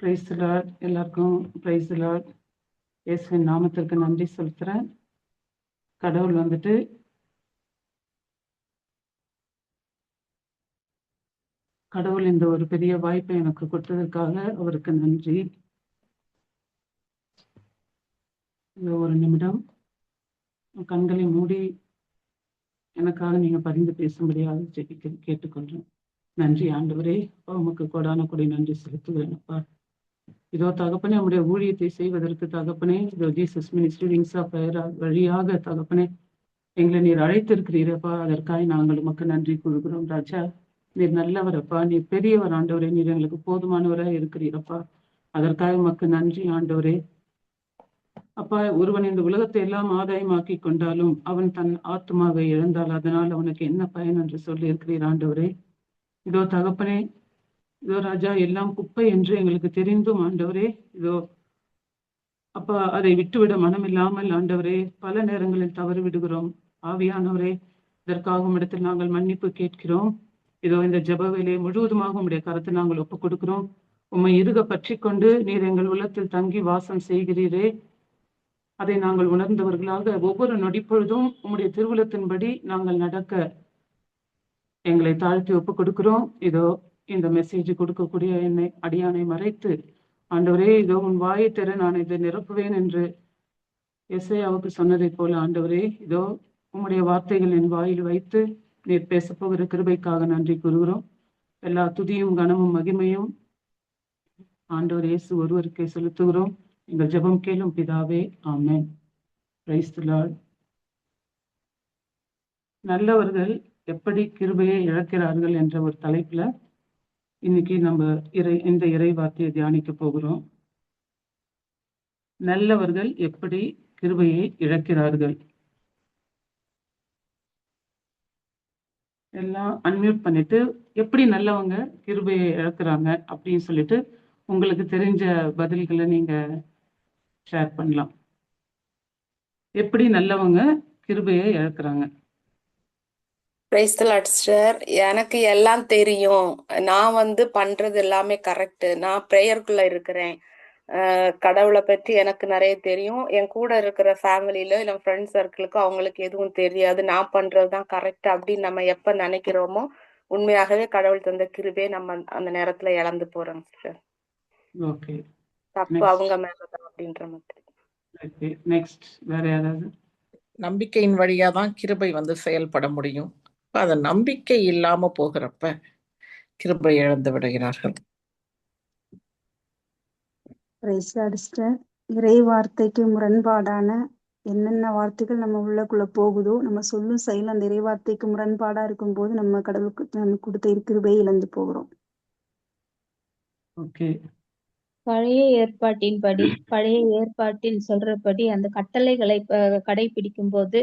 Price the Lord. எல்லாருக்கும் price the Lord. இயேசுவின் நாமத்திற்கு நன்றி செலுத்துறேன். கடவுள் வந்துட்டு கடவுள் இந்த ஒரு பெரிய வாய்ப்பை எனக்கு கொடுத்ததற்காக அவருக்கு நன்றி. இந்த ஒரு நிமிடம் கண்களை மூடி எனக்காக நீங்க பரிந்து பேசும்படியாக கேட்டுக்கொள்றேன். நன்றி ஆண்டவரே, உமக்கு கொடான கொடி நன்றி செலுத்துகிறேன் அப்பா. இதோ தகப்பனே, நம்முடைய ஊழியத்தை செய்வதற்கு தகப்பனே, இதோ Jesus ministry wings of fire வழியாக தகப்பனே எங்களை நீர் அழைத்திருக்கிறீரப்பா. அதற்காக நாங்கள் உமக்கு நன்றி கூறுகிறோம் ராஜா. நீர் நல்லவரப்பா, நீர் பெரியவர் ஆண்டவரே, நீர் எங்களுக்கு போதுமானவராக இருக்கிறீரப்பா. அதற்காக உமக்கு நன்றி ஆண்டவரே. அப்பா, ஒருவன் இந்த உலகத்தை எல்லாம் ஆதாயமாக்கி கொண்டாலும் அவன் தன் ஆத்மாவை இழந்தால் அதனால் அவனுக்கு என்ன பயன் என்று சொல்லி இருக்கிறீர் ஆண்டவரே. இதோ தகப்பனே, இதோ ராஜா, எல்லாம் குப்பை என்று எங்களுக்கு தெரிந்தும் ஆண்டவரே, இதோ அப்பா அதை விட்டுவிட மனமில்லாமல் ஆண்டவரே பல நேரங்களில் தவறு விடுகிறோம். ஆவியானவரே, இதற்காக இடத்தில் நாங்கள் மன்னிப்பு கேட்கிறோம். இதோ இந்த ஜெப வேலையை முழுவதுமாக உம்முடைய கருத்தை நாங்கள் ஒப்புக் கொடுக்கிறோம். உம்மை இறுக பற்றி கொண்டு நீர் எங்கள் உள்ளத்தில் தங்கி வாசம் செய்கிறீரே, அதை நாங்கள் உணர்ந்தவர்களாக ஒவ்வொரு நொடிப்பொழுதும் உம்முடைய திருவுளத்தின்படி நாங்கள் நடக்க எங்களை தாழ்த்தி ஒப்புக் கொடுக்கிறோம். இதோ இந்த மெசேஜ் கொடுக்கக்கூடிய என்னை அடியானை மறைத்து ஆண்டவரே, இதோ உன் வாயை திற, நான் இதை நிரப்புவேன் என்று எசேயாவுக்கு சொன்னதை போல ஆண்டவரே, இதோ உம்முடைய வார்த்தைகள் என் வாயில் வைத்து நீர் பேசப்போகிற கிருபைக்காக நன்றி கூறுகிறோம். எல்லா துதியும் கனமும் மகிமையும் ஆண்டவர் இயேசு ஒருவருக்கே செலுத்துகிறோம். எங்கள் ஜெபம் கேளும் பிதாவே, ஆமென். Praise the Lord. நல்லவர்கள் எப்படி கிருபையை இழக்கிறார்கள் என்ற ஒரு தலைப்புல இன்னைக்கு நம்ம இந்த இறை வார்த்தையை தியானிக்க போகிறோம். நல்லவர்கள் எப்படி கிருபையை இழக்கிறார்கள். எல்லாம் அன்மியூட் பண்ணிட்டு, எப்படி நல்லவங்க கிருபையை இழக்கிறாங்க அப்படின்னு சொல்லிட்டு உங்களுக்கு தெரிஞ்ச பதில்களை நீங்க ஷேர் பண்ணலாம். எப்படி நல்லவங்க கிருபையை இழக்கிறாங்க? Praise the lord sister. எனக்கு எல்லாம் தெரியும், நான் பண்றது எல்லாமே கரெக்ட், நான் ப்ரேயருக்குள்ள இருக்கிறேன், கடவுளை பற்றி எனக்கு நிறைய தெரியும், என் கூட இருக்கிற ஃபேமிலியில இல்லை ஃப்ரெண்ட்ஸ் சர்க்கிளுக்கு அவங்களுக்கு எதுவும் தெரியாது, நான் பண்றதுதான் கரெக்ட் அப்படின்னு நம்ம எப்ப நினைக்கிறோமோ உண்மையாகவே கடவுள் தந்த கிருபையை நம்ம அந்த நேரத்துல இழந்து போறோம் சிஸ்டர். ஓகே, தப்பு அவங்க மேலதான் அப்படின்ற மாதிரி. நெக்ஸ்ட் வேற யாராவது? நம்பிக்கையின் வழியா தான் கிருபை செயல்பட முடியும். அத நம்பிக்கை இல்லாம போகிறப்ப கிருபை இழந்து விடுகிறார்கள். இறை வார்த்தைக்கு முரண்பாடான என்னென்ன வார்த்தைகள் நம்ம உள்ளக்குள்ள போகுதோ, நம்ம சொல்லும் செயல் அந்த இறை வார்த்தைக்கு முரண்பாடா இருக்கும்போது நம்ம கடவுளுக்கு நமக்கு கொடுத்த கிருபையை இழந்து போகிறோம். ஓகே. பழைய ஏற்பாட்டின் சொல்றபடி அந்த கட்டளைகளை கடைபிடிக்கும் போது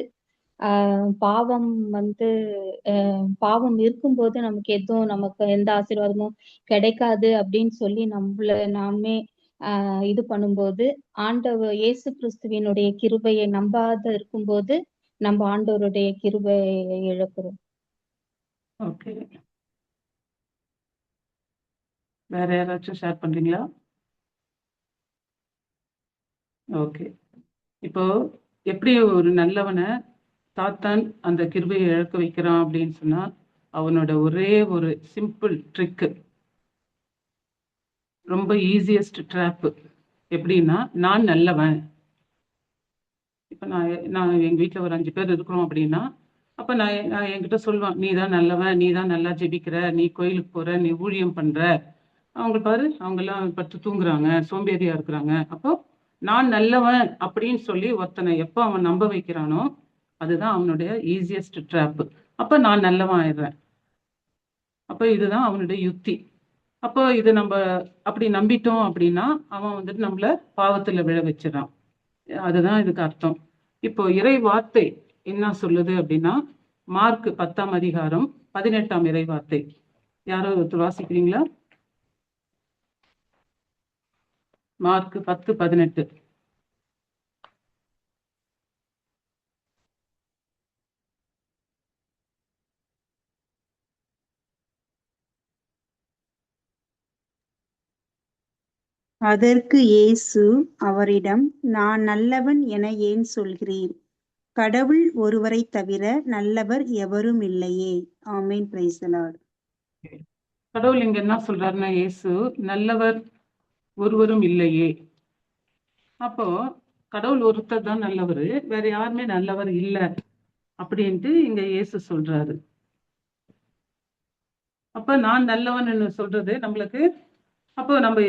பாவம் பாவம் இருக்கும்போது நமக்கு எந்த ஆசீர்வாதமும் கிடைக்காது அப்படின்னு சொல்லி நாமே இது பண்ணும்போது, ஆண்டவர் இயேசு கிறிஸ்துவினுடைய கிருபையை நம்பாத இருக்கும்போது நம்ம ஆண்டவருடைய கிருபையை இழக்கிறோம். ஓகே, வேற யாராச்சும் ஷேர் பண்றீங்களா? ஓகே. இப்போ எப்படி ஒரு நல்லவனை சாத்தான் அந்த கிருபையை இழக்க வைக்கிறான் அப்படின்னு சொன்னா, அவனோட ஒரே ஒரு சிம்பிள் ட்ரிக்கு, ரொம்ப ஈஸியஸ்ட் ட்ராப் எப்படின்னா, நான் நல்லவன். இப்ப நான் எங்க வீட்டுல ஒரு 5 பேர் இருக்கிறோம் அப்படின்னா, அப்ப நான் என்கிட்ட சொல்லுவான், நீ தான் நல்லவன், நீ தான் நல்லா ஜெபிக்கிற, நீ கோயிலுக்கு போற, நீ ஊழியம் பண்ற, அவங்க பாரு அவங்க எல்லாம் படுத்து தூங்குறாங்க, சோம்பேறியா இருக்கிறாங்க. அப்போ நான் நல்லவன் அப்படின்னு சொல்லி ஒருத்தனை எப்ப அவன் நம்ப வைக்கிறானோ அதுதான் அவனுடைய ஈஸியஸ்ட் ட்ராப். அப்ப நான் நல்லவன் ஆயிடுறேன். அப்ப இதுதான் அவனுடைய யுக்தி. அப்போ இது நம்ம அப்படி நம்பிட்டோம் அப்படின்னா அவன் நம்மள பாவத்துல விழ வச்சிடறான். அதுதான் இதுக்கு அர்த்தம். இப்போ இறை வார்த்தை என்ன சொல்லுது அப்படின்னா, மார்க் 10ஆம் அதிகாரம் 18ஆம் இறை வார்த்தை. யாரோ ஒருத்தர் வாசிக்கிறீங்களா? மார்க் 10:18. அதற்கு இயேசு அவரிடம், நான் நல்லவன் என ஏன் சொல்கிறீர்? கடவுள் ஒருவரைத் தவிர நல்லவர் எவரும் இல்லையே. ஆமென். Praise the lord. கடவுள் இங்க என்ன சொல்றாருன்னா, இயேசு நல்லவர் ஒருவரும் இல்லையே. அப்போ கடவுள் ஒருத்தர் தான் நல்லவர், வேற யாருமே நல்லவர் இல்ல அப்படின்ட்டு இங்க இயேசு சொல்றாரு. அப்ப நான் நல்லவன் சொல்றது நம்மளுக்கு, அப்போ நம்ம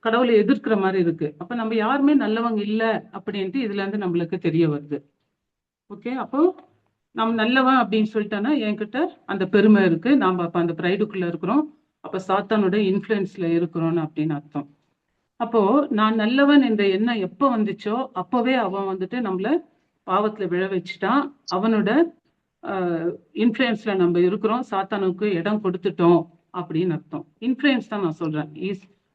கடவுளை எதிர்க்கிற மாதிரி இருக்கு. அப்ப நம்ம யாருமே நல்லவங்க இல்ல அப்படின்ட்டு இதுல இருந்து நம்மளுக்கு தெரிய வருது. ஓகே, அப்போ நம்ம நல்லவன் அப்படின்னு சொல்லிட்டோன்னா என்கிட்ட அந்த பெருமை இருக்கு, நாம அப்ப அந்த பிரைடுக்குள்ள இருக்கிறோம், அப்ப சாத்தானோட இன்ஃப்ளூயன்ஸ்ல இருக்கிறோம்னு அப்படின்னு அர்த்தம். அப்போ நான் நல்லவன் என்ற எண்ணம் எப்போ வந்துச்சோ அப்பவே அவன் வந்துட்டு நம்மள பாவத்துல விழ வச்சுட்டான். அவனோட இன்ஃப்ளூயன்ஸ்ல நம்ம இருக்கிறோம், சாத்தானுக்கு இடம் கொடுத்துட்டோம் அப்படின்னு அர்த்தம். இன்ஃப்ளூயன்ஸ் தான் நான் சொல்றேன்.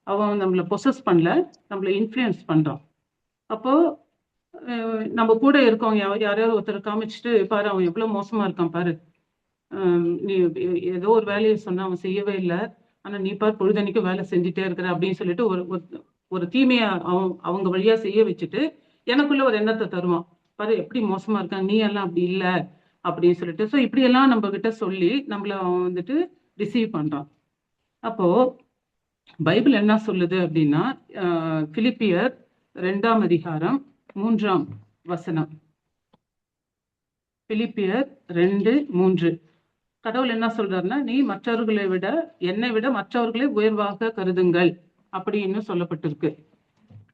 அவன் நம்மள பொசஸ் பண்ணல, நம்மள இன்ஃப்ளூயன்ஸ் பண்றான். அப்போ நம்ம கூட இருக்கவங்க யாரையாவது ஒருத்தர் காமிச்சிட்டு, பாரு அவன் எவ்வளவு மோசமா இருக்கான் பாரு, நீ ஏதோ ஒரு வேலையை சொன்னா அவன் செய்யவே இல்லை, ஆனா நீ பார் பொழுதன்னைக்கும் வேலை செஞ்சுட்டே இருக்கிற அப்படின்னு சொல்லிட்டு ஒரு தீமையை அவங்க வழியா செய்ய வச்சுட்டு எனக்குள்ள ஒரு எண்ணத்தை தருவான், பாரு எப்படி மோசமா இருக்கான், நீ எல்லாம் அப்படி இல்லை அப்படின்னு சொல்லிட்டு. ஸோ இப்படி எல்லாம் நம்ம கிட்ட சொல்லி நம்மள அவன் வந்துட்டு ரிசீவ் பண்றான். அப்போ பைபிள் என்ன சொல்லுது அப்படின்னா, பிலிப்பியர் 2ஆம் அதிகாரம் 3ஆம் வசனம். பிலிப்பியர் 2:3. கடவுள் என்ன சொல்றாருன்னா, நீ மற்றவர்களை விட, என்னை விட மற்றவர்களை உயர்வாக கருதுங்கள் அப்படின்னு சொல்லப்பட்டிருக்கு.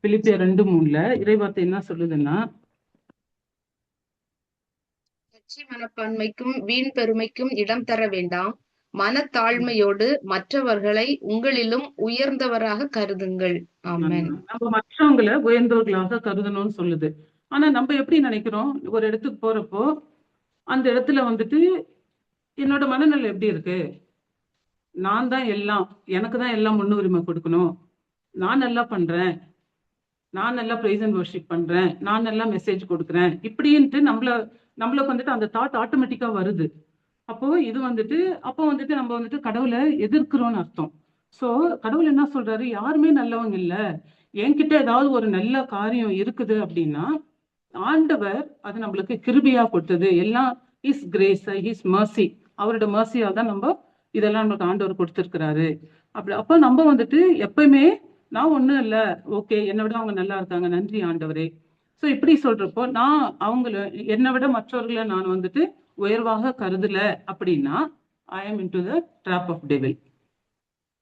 பிலிப்பியர் 2:3 இறைவார்த்தை என்ன சொல்லுதுன்னா, கட்சி மனப்பான்மைக்கும் வீண் பெருமைக்கும் இடம் தர வேண்டாம், மனத்தாழ்மையோடு மற்றவர்களை உங்களிலும் உயர்ந்தவராக கருதுங்கள். ஆமென். நம்ம மற்றவங்களை உயர்ந்தவர்களாக கருதணும்னு சொல்லுது. ஆனா நம்ம எப்படி நினைக்கிறோம், ஒரு இடத்துக்கு போறப்போ அந்த இடத்துல வந்துட்டு என்னோட மனநிலை எப்படி இருக்கு, நான் தான் எல்லாம், எனக்கு தான் எல்லாம் முன்னுரிமை கொடுக்கணும், நான் நல்லா பண்றேன், நான் நல்லா பிரைஸ் அண்ட் வர்ஷிப் பண்றேன், நான் நல்லா மெசேஜ் கொடுக்குறேன், இப்படின்ட்டு நம்மளுக்கு வந்துட்டு அந்த தாட் ஆட்டோமேட்டிக்கா வருது. அப்போ இது வந்துட்டு அப்போ வந்துட்டு நம்ம வந்துட்டு கடவுளை எதிர்க்கிறோம்னு அர்த்தம். சோ கடவுள் என்ன சொல்றாரு, யாருமே நல்லவங்க இல்ல, என்கிட்ட ஏதாவது ஒரு நல்ல காரியம் இருக்குது அப்படின்னா ஆண்டவர் அது நம்மளுக்கு கிருபையா கொடுத்தது, எல்லாம் ஹிஸ் கிரேஸ், ஹிஸ் மர்சி, அவரோட மர்சியா தான் நம்ம இதெல்லாம் நம்மளுக்கு ஆண்டவர் கொடுத்திருக்கிறாரு. அப்ப நம்ம வந்துட்டு எப்பயுமே நான் ஒண்ணும் இல்ல, ஓகே என்னை விட அவங்க நல்லா இருக்காங்க, நன்றி ஆண்டவரே. சோ இப்படி சொல்றப்போ நான் என்னை விட மற்றவர்களை நான் வந்துட்டு உயர்வாக கருதல அப்படின்னா I am into the trap of devil.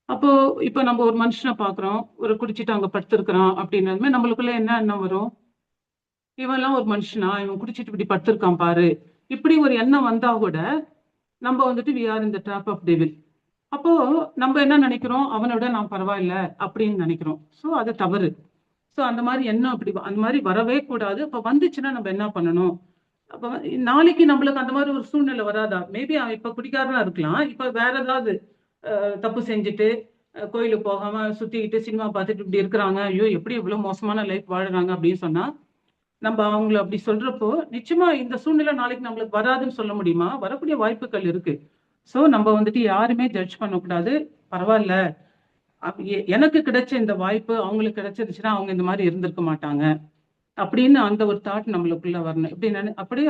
அப்போ இப்ப நம்ம ஒரு மனுஷனை பாக்குறோம், ஒரு குடிச்சிட்டு அங்க படுத்திருக்கிறான் அப்படின்னாலுமே நம்மளுக்குள்ள என்ன எண்ணம் வரும், இவெல்லாம் ஒரு மனுஷனா, இவன் குடிச்சிட்டு இப்படி படுத்திருக்கான் பாரு, இப்படி ஒரு எண்ணம் வந்தா கூட நம்ம வந்துட்டு we are in the trap of devil. அப்போ நம்ம என்ன நினைக்கிறோம், அவனோட நான் பரவாயில்ல அப்படின்னு நினைக்கிறோம். சோ அது தவறு. சோ அந்த மாதிரி எண்ணம் அந்த மாதிரி வரவே கூடாது. அப்ப வந்துச்சுன்னா நம்ம என்ன பண்ணணும், அப்ப நாளைக்கு நம்மளுக்கு அந்த மாதிரி ஒரு சூழ்நிலை வராதா? மேபி அவன் இப்ப குடிக்காரனா இருக்கலாம், இப்ப வேற ஏதாவது தப்பு செஞ்சுட்டு கோயிலுக்கு போகாம சுத்திக்கிட்டு சினிமா பார்த்துட்டு இப்படி இருக்கிறாங்க, ஐயோ எப்படி இவ்வளவு மோசமான லைஃப் வாழுறாங்க அப்படின்னு சொன்னா நம்ம அவங்கள அப்படி சொல்றப்போ நிச்சயமா இந்த சூழ்நிலை நாளைக்கு நம்மளுக்கு வராதுன்னு சொல்ல முடியுமா? வரக்கூடிய வாய்ப்புகள் இருக்கு. சோ நம்ம வந்துட்டு யாருமே ஜட்ஜ் பண்ணக்கூடாது. பரவாயில்ல, எனக்கு கிடைச்ச இந்த வாய்ப்பு அவங்களுக்கு கிடைச்சிருச்சுன்னா அவங்க இந்த மாதிரி இருந்திருக்க மாட்டாங்க அப்படின்னு அந்த ஒரு தாட் நம்மளுக்குள்ள வரணும்.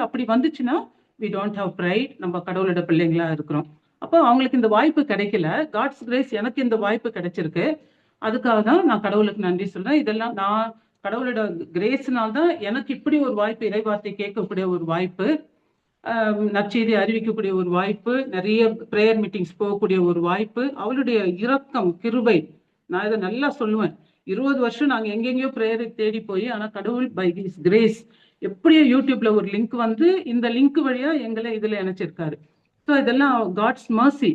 அப்படி வந்துச்சுன்னா we don't have pride, நம்ம கடவுளோட பிள்ளைங்களா இருக்கிறோம். அப்போ அவங்களுக்கு இந்த வாய்ப்பு கிடைக்கல, காட்ஸ் கிரேஸ் எனக்கு இந்த வாய்ப்பு கிடைச்சிருக்கு, அதுக்காக தான் நான் கடவுளுக்கு நன்றி சொல்றேன். இதெல்லாம் நான் கடவுளோட கிரேஸ்னால்தான் எனக்கு இப்படி ஒரு வாய்ப்பு, இறைவார்த்தை கேட்கக்கூடிய ஒரு வாய்ப்பு, நற்செய்தி அறிவிக்கக்கூடிய ஒரு வாய்ப்பு, நிறைய பிரேயர் மீட்டிங்ஸ் போகக்கூடிய ஒரு வாய்ப்பு, அவளுடைய இரக்கம் கிருபை. நான் இதை நல்லா சொல்லுவேன், 20 வருஷம் நாங்க எங்கெங்கயோ பிரேயரை தேடி போய், ஆனா கடவுள் பை ஹிஸ் கிரேஸ் எப்படியோ யூடியூப்ல ஒரு லிங்க் வந்து இந்த லிங்க் வழியா எங்களை இதுல இணைச்சிருக்காரு. ஸோ இதெல்லாம் காட்ஸ் மர்சி.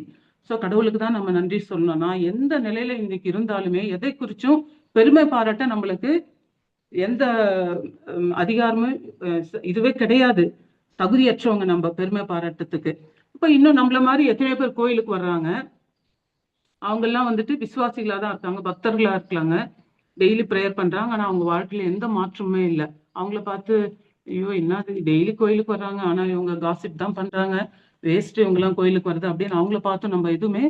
ஸோ கடவுளுக்கு தான் நம்ம நன்றி சொல்லணும். நான் எந்த நிலையில இன்னைக்கு இருந்தாலுமே எதை குறிச்சும் பெருமை பாராட்ட நம்மளுக்கு எந்த அதிகாரமும் இதுவே கிடையாது. தகுதியற்றவங்க நம்ம பெருமை பாராட்டத்துக்கு. இப்ப இன்னும் நம்மள மாதிரி எத்தனையோ பேர் கோயிலுக்கு வர்றாங்க, அவங்க எல்லாம் வந்துட்டு விசுவாசிகளா தான் இருக்காங்க, பக்தர்களா இருக்காங்க, டெய்லி ப்ரேயர் பண்றாங்க, ஆனா அவங்க வாழ்க்கையில எந்த மாற்றமுமே இல்லை. அவங்கள பார்த்து ஐயோ என்ன டெய்லி கோயிலுக்கு வர்றாங்க, ஆனா இவங்க காசிப் தான் பண்றாங்க, வேஸ்ட் இவங்க எல்லாம் கோயிலுக்கு வருது அப்படின்னு அவங்கள பார்த்து நம்ம எதுவுமே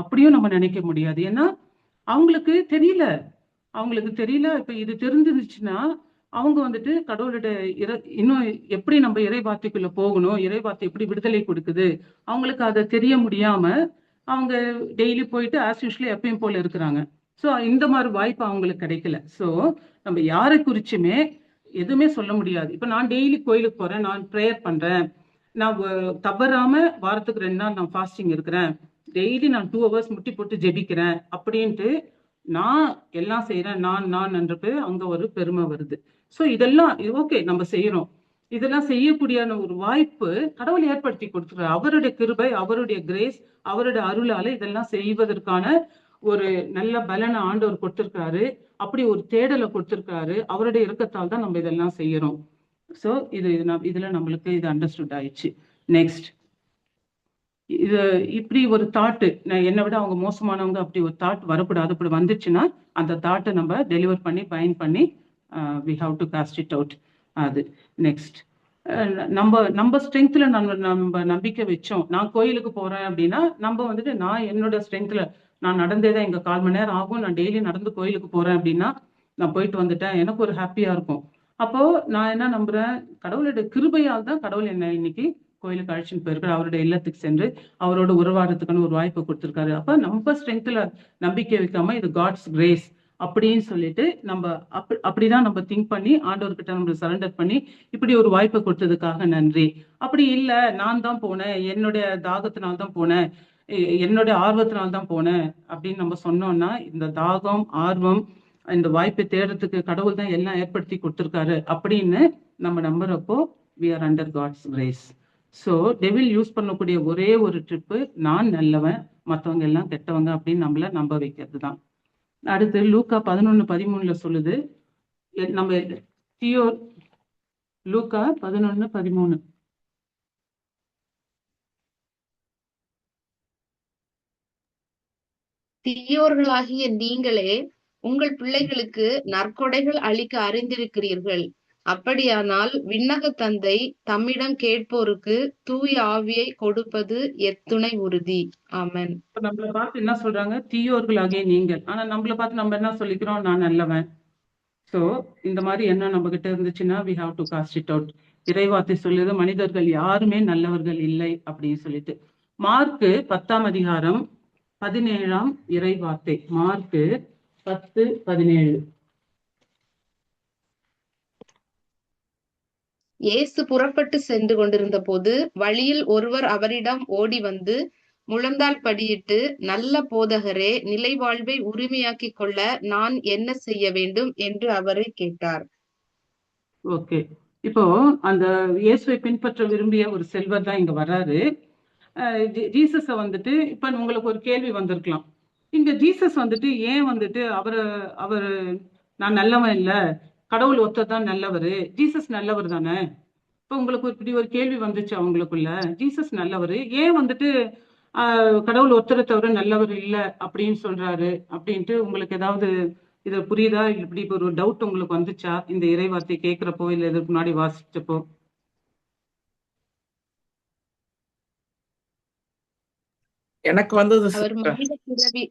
அப்படியும் நம்ம நினைக்க முடியாது. ஏன்னா அவங்களுக்கு தெரியல, அவங்களுக்கு தெரியல. இப்ப இது தெரிஞ்சிருச்சுன்னா அவங்க வந்துட்டு கடவுளோட இன்னும் எப்படி நம்ம இறை வார்த்தைக்குள்ள போகணும், இறை வார்த்தை எப்படி விடுதலை கொடுக்குது, அவங்களுக்கு அதை தெரிய முடியாம அவங்க டெய்லி போயிட்டு ஆஸ் யூஸ்வலி எப்பயும் போல இருக்கிறாங்க. ஸோ இந்த மாதிரி வாய்ப்பு அவங்களுக்கு கிடைக்கல. ஸோ நம்ம யாரை குறிச்சுமே எதுவுமே சொல்ல முடியாது. இப்ப நான் டெய்லி கோயிலுக்கு போறேன், நான் ப்ரேயர் பண்றேன், நான் தவறாம வாரத்துக்கு 2 நாள் நான் ஃபாஸ்டிங் இருக்கிறேன், டெய்லி நான் 2 hours முட்டி போட்டு ஜெபிக்கிறேன் அப்படின்ட்டு நான் எல்லாம் செய்யறேன், நான்ன்றது அங்க ஒரு பெருமை வருது. ஸோ இதெல்லாம் ஓகே நம்ம செய்யறோம், இதெல்லாம் செய்யக்கூடிய ஒரு வாய்ப்பு கடவுள் ஏற்படுத்தி கொடுத்துருக்காரு. அவருடைய கிருபை, அவருடைய கிரேஸ், அவருடைய அருளால இதெல்லாம் செய்வதற்கான ஒரு நல்ல பலனை ஆண்டவர் கொடுத்திருக்காரு. அப்படி ஒரு தேடலை கொடுத்திருக்காரு. அவருடைய இரக்கத்தால் தான் நம்ம இதெல்லாம் செய்யறோம். ஸோ இதுல நம்மளுக்கு இது அண்டர்ஸ்டுட் ஆயிடுச்சு. நெக்ஸ்ட், இது இப்படி ஒரு தாட்டு, என்னை விட அவங்க மோசமானவங்க அப்படி ஒரு தாட் வரக்கூடாது. அப்படி வந்துச்சுன்னா அந்த தாட்டை நம்ம டெலிவர் பண்ணி பயன் பண்ணி we have to cast it out. அது நெக்ஸ்ட், நம்ம ஸ்ட்ரென்த்ல நம்ம நம்பிக்கை வச்சோம். நான் கோயிலுக்கு போறேன் அப்படின்னா நம்ம வந்துட்டு நான் என்னோட ஸ்ட்ரென்த்ல நான் நடந்தேதான், எங்க 1/4 மணி நேரம் ஆகும், நான் டெய்லி நடந்து கோயிலுக்கு போறேன் அப்படின்னா நான் போயிட்டு வந்துட்டேன், எனக்கு ஒரு ஹாப்பியா இருக்கும். அப்போ நான் என்ன நம்புறேன், கடவுளோட கிருபையால் தான் கடவுள் என்ன இன்னைக்கு கோயிலுக்கு அழைச்சின்னு போயிருக்காரு, அவருடைய இல்லத்துக்கு சென்று அவரோட உருவாடுறதுக்கான ஒரு வாய்ப்பை கொடுத்திருக்காரு. அப்ப நம்ம ஸ்ட்ரென்த்ல நம்பிக்கை வைக்காம இது காட்ஸ் கிரேஸ் அப்படின்னு சொல்லிட்டு நம்ம அப்படிதான் நம்ம திங்க் பண்ணி ஆண்டவர்கிட்ட நம்ம சரண்டர் பண்ணி இப்படி ஒரு வாய்ப்பை கொடுத்ததுக்காக நன்றி. அப்படி இல்ல, நான் தான் போனேன், என்னுடைய தாகத்தினால் தான் போனேன், என்னுடைய ஆர்வத்தினால் தான் போனேன் அப்படின்னு நம்ம சொன்னோம்னா இந்த தாகம், ஆர்வம், இந்த வாய்ப்பை தேடுறதுக்கு கடவுள் தான் எல்லாம் ஏற்படுத்தி கொடுத்திருக்காரு அப்படின்னு நம்ம நம்புறப்போ we are under God's grace. So devil use பண்ணக்கூடிய ஒரே ஒரு ட்ரிப்பு, நான் நல்லவன் மற்றவங்க எல்லாம் கெட்டவங்க அப்படின்னு நம்மள நம்ப வைக்கிறது தான். அடுத்து லூக்கா 11:13 சொல்லுது, நம்ம லூக்கா 11:13 தீயோர்களாகிய நீங்களே உங்கள் பிள்ளைகளுக்கு நற்கொடைகள் அளிக்க அறிந்திருக்கிறீர்கள், அப்படியானால் விண்ணக தந்தை தம்மிடம் கேட்போருக்கு தூய ஆவியை கொடுப்பது எத்துணை உறுதி. ஆமென். இப்ப நம்மளை பார்த்து என்ன சொல்றாங்க, தீயோர்களாகிய நீங்கள். ஆனா நம்மளை பார்த்து நம்ம என்ன சொல்லிக்கிறோம், நான் நல்லவன். சோ இந்த மாதிரி என்ன நம்ம கிட்ட இருந்துச்சுன்னா we have to cast it out. இறைவார்த்தை சொல்லுது, மனிதர்கள் யாருமே நல்லவர்கள் இல்லை அப்படின்னு சொல்லிட்டு. மார்க்கு 10ஆம் அதிகாரம் 17ஆம் இறைவார்த்தை, மார்க்கு 10:17. இயேசு புறப்பட்டு சென்று கொண்டிருந்த போது வழியில் ஒருவர் அவரிடம் ஓடி வந்து முழந்தாள் படியிட்டு, நல்ல போதகரே, நிலை வாழ்வை உரிமையாக்கிக் கொள்ள நான் என்ன செய்ய வேண்டும் என்று அவரை கேட்டார். ஓகே, இப்போ அந்த இயேசுவை பின்பற்ற விரும்பிய ஒரு செல்வர் தான் இங்க வர்றாரு. ஜீசஸ வந்துட்டு இப்ப உங்களுக்கு ஒரு கேள்வி வந்திருக்கலாம், இங்க ஜீசஸ் வந்துட்டு ஏன் வந்துட்டு அவரு நான் நல்லவன் இல்ல, கடவுள் ஒருத்தர் தான் நல்லவரு, ஜீசஸ் நல்லவர் தானே. இப்ப உங்களுக்கு இப்படி ஒரு கேள்வி வந்துச்சு அவங்களுக்குள்ள, ஜீசஸ் நல்லவரு, ஏன் வந்துட்டு கடவுள் ஒருத்தரை தவிர நல்லவர் இல்ல அப்படின்னு சொல்றாரு அப்படின்ட்டு உங்களுக்கு ஏதாவது இது புரியுதா? இப்படி ஒரு டவுட் உங்களுக்கு வந்துச்சா இந்த இறைவார்த்தை கேட்கிறப்போ இல்ல இதுக்கு முன்னாடி வாசிச்சப்போ? எனக்கு வந்தது அவர் sister. மனித பிறவி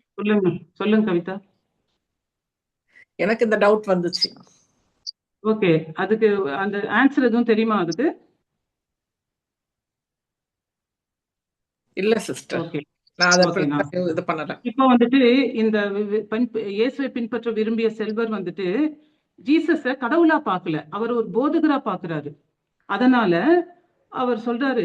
சொல்லுங்க கவிதா. எனக்கு இந்த டவுட் வந்துச்சு. ஓகே, அதுக்கு அந்த ஆன்சர் எதுவும் தெரியுமா அதுக்கு? இல்ல சிஸ்டர், ஓகே நான் அதை ஓகே, நான் இது பண்ணல. இப்ப வந்துட்டு இந்த இயேசுவை பின்பற்ற விரும்பிய செல்வர் வந்துட்டு ஜீசஸ கடவுளா பார்க்கல, அவர் ஒரு போதகரா பாக்குறாரு. அதனால அவர் சொல்றாரு,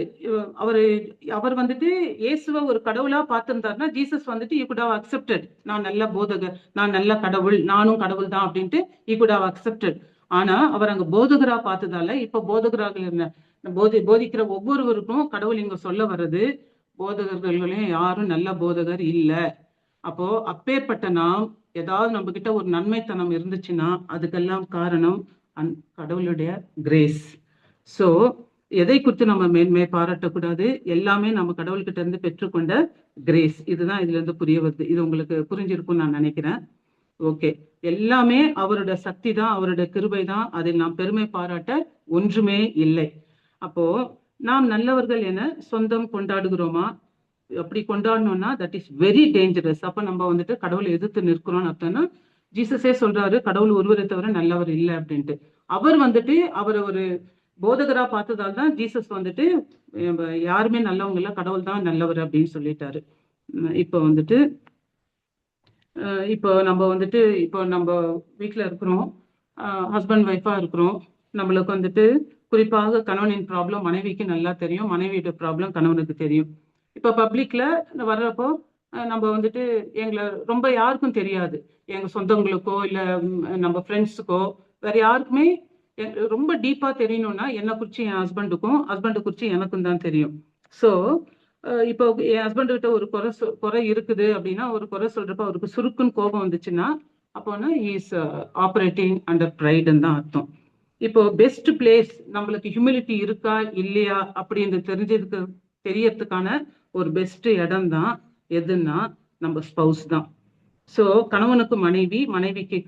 அவர் வந்துட்டு இயேசுவை ஒரு கடவுளா பார்த்திருந்தாருன்னா ஜீசஸ் வந்துட்டு யூ குட் ஹவ் அக்செப்டட், நான் நல்ல போதகர், நான் நல்ல கடவுள், நானும் கடவுள் தான் அப்படின்ட்டு யூ குட் ஹவ் அக்செப்டட். ஆனா அவர் அங்க போதகரா பார்த்ததால இப்ப போதகராக போதிக்கிற ஒவ்வொருவருக்கும் கடவுள் இங்க சொல்ல வர்றது, போதகர்களையும் யாரும் நல்ல போதகர் இல்ல. அப்போ அப்பேற்பட்ட நாம் ஏதாவது நம்ம கிட்ட ஒரு நன்மைத்தனம் இருந்துச்சுன்னா அதுக்கெல்லாம் காரணம் கடவுளுடைய கிரேஸ். சோ எதை குறித்து நம்ம மேன்மை பாராட்டக்கூடாது, எல்லாமே நம்ம கடவுள்கிட்ட இருந்து பெற்றுக்கொண்ட கிரேஸ். இதுதான் இதுல இருந்து புரிய வருது. இது உங்களுக்கு புரிஞ்சிருக்கும்னு நான் நினைக்கிறேன். ஓகே, எல்லாமே அவரோட சக்தி தான், அவரோட கிருபை தான், அதில் நாம் பெருமை பாராட்ட ஒன்றுமே இல்லை. அப்போ நாம் நல்லவர்கள் என சொந்தம் கொண்டாடுகிறோமா? அப்படி கொண்டாடணும்னா தட் இஸ் வெரி டேஞ்சரஸ். அப்ப நம்ம வந்துட்டு கடவுளை எதிர்த்து நிற்கிறோம்னு அர்த்தம்னா ஜீசஸே சொல்றாரு கடவுள் ஒருவரை தவிர நல்லவர் இல்லை அப்படின்ட்டு. அவர் வந்துட்டு அவரை ஒரு போதகரா பார்த்ததால் தான் ஜீசஸ் வந்துட்டு யாருமே நல்லவங்க இல்ல, கடவுள் தான் நல்லவர் அப்படின்னு சொல்லிட்டாரு. இப்போ வந்துட்டு இப்போ நம்ம வந்துட்டு இப்போ நம்ம வீட்டில் இருக்கிறோம், ஹஸ்பண்ட் ஒய்ஃபா இருக்கிறோம். நம்மளுக்கு வந்துட்டு குறிப்பாக கணவனின் ப்ராப்ளம் மனைவிக்கு நல்லா தெரியும், மனைவியோட ப்ராப்ளம் கணவனுக்கு தெரியும். இப்போ பப்ளிக்ல வர்றப்போ நம்ம வந்துட்டு எங்களை ரொம்ப யாருக்கும் தெரியாது, எங்க சொந்தங்களுக்கோ இல்லை நம்ம ஃப்ரெண்ட்ஸுக்கோ வேற யாருக்குமே ரொம்ப டீப்பா தெரியணும்னா என்னை குறிச்சு என் ஹஸ்பண்டு குறிச்சு எனக்கும் தான் தெரியும். ஸோ இப்போ என் ஹஸ்பண்ட் கிட்ட ஒரு குறை இருக்குது அப்படின்னா, ஒரு குறை சொல்றப்ப அவருக்கு சுருக்குன்னு கோபம் வந்துச்சுன்னா அப்போனா இஸ் ஆப்ரேட்டிங் அண்டர் ப்ரைடுன்னு தான் அர்த்தம். இப்போ பெஸ்ட் பிளேஸ் நம்மளுக்கு ஹியூமிலிட்டி இருக்கா இல்லையா அப்படின்னு தெரியறதுக்கான ஒரு பெஸ்ட் இடம் தான் எதுன்னா நம்ம ஸ்பௌஸ் தான். ஸோ கணவனுக்கு மனைவி, மனைவிக்கு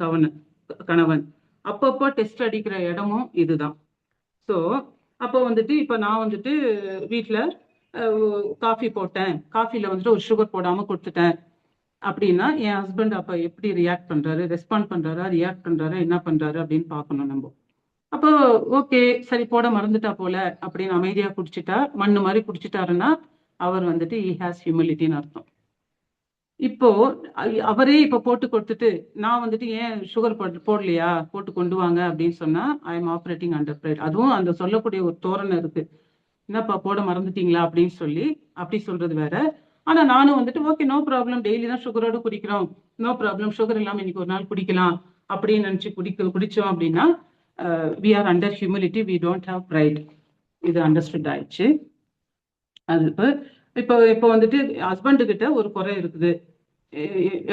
கணவன் அப்பப்போ டெஸ்ட் அடிக்கிற இடமும் இதுதான். ஸோ அப்போ வந்துட்டு இப்போ நான் வந்துட்டு வீட்டில் காஃபி போட்டேன், காஃபில வந்துட்டு ஒரு சுகர் போடாம கொடுத்துட்டேன் அப்படின்னா என் ஹஸ்பண்ட் அப்போ எப்படி ரியாக்ட் பண்றாரு, ரெஸ்பாண்ட் பண்றாரா, ரியாக்ட் பண்றாரா, என்ன பண்றாரு அப்படின்னு பார்க்கணும் நம்ம. அப்போ ஓகே சரி போட மறந்துட்டா போல அப்படின்னு அமைதியா குடிச்சிட்டா, மண்ணு மாதிரி குடிச்சிட்டாருன்னா அவர் வந்துட்டு he has humility-ன்னு அர்த்தம். இப்போ அவரே இப்போ போட்டு கொடுத்துட்டு நான் வந்துட்டு ஏன் சுகர் போடலையா, போட்டு கொண்டு வாங்க அப்படின்னு சொன்னா I am operating under pride. அதுவும் அந்த சொல்லக்கூடிய ஒரு தோரணை இருக்கு, என்னப்பா போட மறந்துட்டீங்களா அப்படின்னு சொல்லி அப்படி சொல்றது வேற. ஆனா நானும் வந்துட்டு ஓகே நோ ப்ராப்ளம், டெய்லி தான் சுகரோடு குடிக்கிறோம், நோ ப்ராப்ளம், சுகர் இல்லாம இன்னைக்கு ஒரு நாள் குடிக்கலாம் அப்படின்னு நினைச்சு குடிச்சோம் அப்படின்னா we are under humility, we don't have pride. இது அண்டர்ஸ்டுட் ஆயிடுச்சு. அது இப்போ இப்போ வந்துட்டு ஹஸ்பண்டு கிட்ட ஒரு குறை இருக்குது,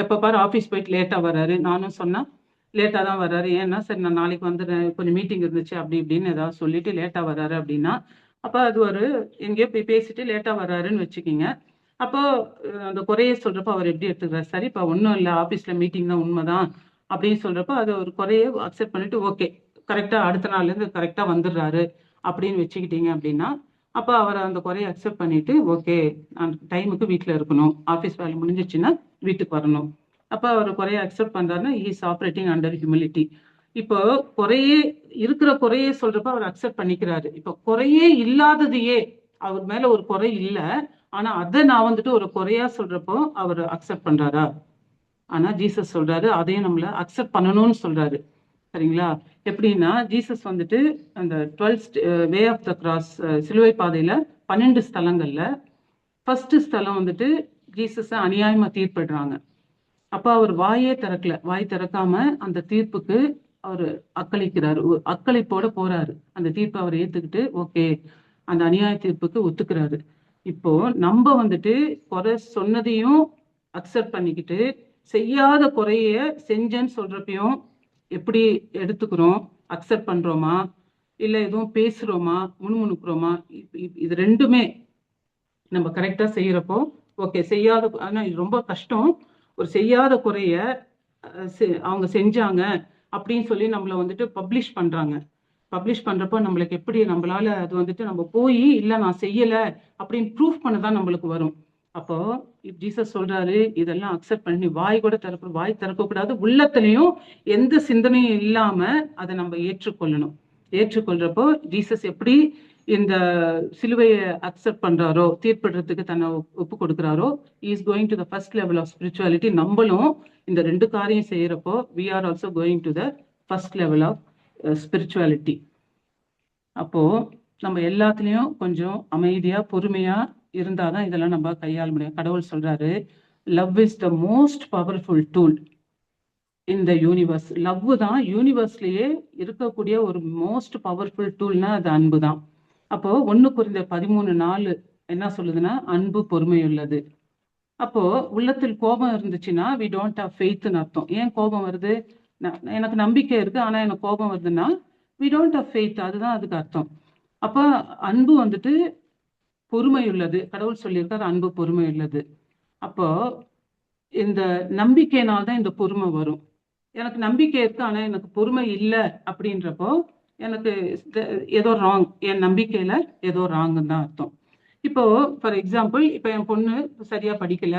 எப்போ பாரு ஆஃபீஸ் போயிட்டு லேட்டாக வர்றாரு. நானும் சொன்னா லேட்டாக தான் வர்றாரு, ஏன்னா சரி நான் நாளைக்கு வந்துடுறேன், கொஞ்சம் மீட்டிங் இருந்துச்சு அப்படி இப்படின்னு ஏதாவது சொல்லிட்டு லேட்டாக வர்றாரு அப்படின்னா அப்போ அது ஒரு எங்கேயோ போய் பேசிட்டு லேட்டாக வர்றாருன்னு வச்சுக்கிங்க. அப்போ அந்த குறைய சொல்றப்போ அவர் எப்படி எடுத்துக்கிறார், சரி இப்போ ஒன்றும் இல்லை ஆஃபீஸில் மீட்டிங் தான் உண்மைதான் அப்படின்னு சொல்றப்போ அது ஒரு குறைய அக்செப்ட் பண்ணிட்டு ஓகே கரெக்டாக அடுத்த நாள்லேருந்து கரெக்டாக வந்துடுறாரு அப்படின்னு வச்சுக்கிட்டீங்க அப்படின்னா அப்போ அவரை அந்த குறைய அக்செப்ட் பண்ணிட்டு ஓகே நான் டைமுக்கு வீட்டில் இருக்கணும், ஆஃபீஸ் வேலை முடிஞ்சிச்சுன்னா வீட்டுக்கு வரணும். அப்போ அவர் குறைய அக்செப்ட் பண்றாருன்னா இஸ் ஆப்ரேட்டிங் அண்டர் ஹியூமிலிட்டி. இப்போ இருக்கிற குறையே சொல்றப்ப அவர் அக்செப்ட் பண்ணிக்கிறாரு. இப்போ குறையே இல்லாததையே அவர் மேல ஒரு குறை இல்லை, ஆனா அதை நான் வந்துட்டு ஒரு குறையா சொல்றப்போ அவர் அக்செப்ட் பண்றாரா? ஆனா ஜீசஸ் சொல்றாரு அதையும் நம்மள அக்செப்ட் பண்ணணும்னு சொல்றாரு. சரிங்களா? எப்படின்னா ஜீசஸ் வந்துட்டு அந்த 12 வே ஆஃப் த கிராஸ் சிலுவை பாதையில 12 ஸ்தலங்கள்ல ஃபர்ஸ்ட் ஸ்தலம் வந்துட்டு ஜீசஸ அநியாயமா தீர்ப்பிடுறாங்க. அப்ப அவர் வாயே திறக்கல, வாய் திறக்காம அந்த தீர்ப்புக்கு அவர் அக்களிக்கிறாரு, அக்களிப்போட போறாரு. அந்த தீர்ப்பை அவர் ஏத்துக்கிட்டு ஓகே அந்த அநியாய தீர்ப்புக்கு ஒத்துக்கிறாரு. இப்போ நம்ம வந்துட்டு குறை சொன்னதையும் அக்செப்ட் பண்ணிக்கிட்டு செய்யாத குறைய செஞ்சேன்னு சொல்றப்பையும் எப்படி எடுத்துக்கிறோம், அக்செப்ட் பண்றோமா இல்ல எதுவும் பேசுறோமா, முணுமுணுக்குறோமா, இது ரெண்டுமே நம்ம கரெக்டா செய்யறப்போ ஓகே செய்யாத, ஆனா இது ரொம்ப கஷ்டம், ஒரு செய்யாத குறைய அவங்க செஞ்சாங்க அப்படின்னு சொல்லி நம்மள வந்துட்டு பப்ளிஷ் பண்றப்போ நம்மளுக்கு எப்படி நம்மளால அது வந்துட்டு நம்ம போய் இல்ல நான் செய்யல அப்படின்னு ப்ரூஃப் பண்ணதான் நம்மளுக்கு வரும். அப்போ ஜீசஸ் சொல்றாரு இதெல்லாம் அக்செப்ட் பண்ணி வாய் திறக்க கூடாது, உள்ளத்திலையும் எந்த சிந்தனையும் இல்லாம அதை நம்ம ஏற்றுக்கொள்றப்போ ஜீசஸ் எப்படி இந்த சிலுவையை அக்செப்ட் பண்றாரோ, தீர்ப்பிடுறதுக்கு தன்னை ஒப்பு கொடுக்கிறாரோ, is going to the first level of spirituality. நம்மளும் இந்த ரெண்டு காரியம் செய்யறப்போ we are also going to the first level of spirituality. அப்போ நம்ம எல்லாத்துலயும் கொஞ்சம் அமைதியா பொறுமையா இருந்தாதான் இதெல்லாம் நம்ம கையாள முடியும். கடவுள் சொல்றாரு love is the most powerful tool in the universe. Love தான் யூனிவர்ஸ்லயே இருக்கக்கூடிய ஒரு மோஸ்ட் பவர்ஃபுல் டூல்னா அது அன்பு தான். அப்போ 1 Corinthians 13:4 என்ன சொல்லுதுன்னா அன்பு பொறுமை உள்ளது. அப்போ உள்ளத்தில் கோபம் இருந்துச்சுன்னா வி டோன்ட் ஹவ் ஃபெய்த்னு அர்த்தம். ஏன் கோபம் வருது, எனக்கு நம்பிக்கை இருக்கு ஆனா எனக்கு கோபம் வருதுன்னா வி டோன்ட் ஹவ் ஃபெய்த், அதுதான் அதுக்கு அர்த்தம். அப்போ அன்பு வந்துட்டு பொறுமை உள்ளது, கடவுள் சொல்லியிருக்காரு அன்பு பொறுமை உள்ளது. அப்போ இந்த நம்பிக்கையினால்தான் இந்த பொறுமை வரும். எனக்கு நம்பிக்கை இருக்கு ஆனா எனக்கு பொறுமை இல்லை அப்படின்றப்போ எனக்கு ஏதோ ராங், என் நம்பிக்கையில ஏதோ ராங்குன்னு தான் அர்த்தம். இப்போ ஃபார் எக்ஸாம்பிள் இப்போ என் பொண்ணு சரியா படிக்கல,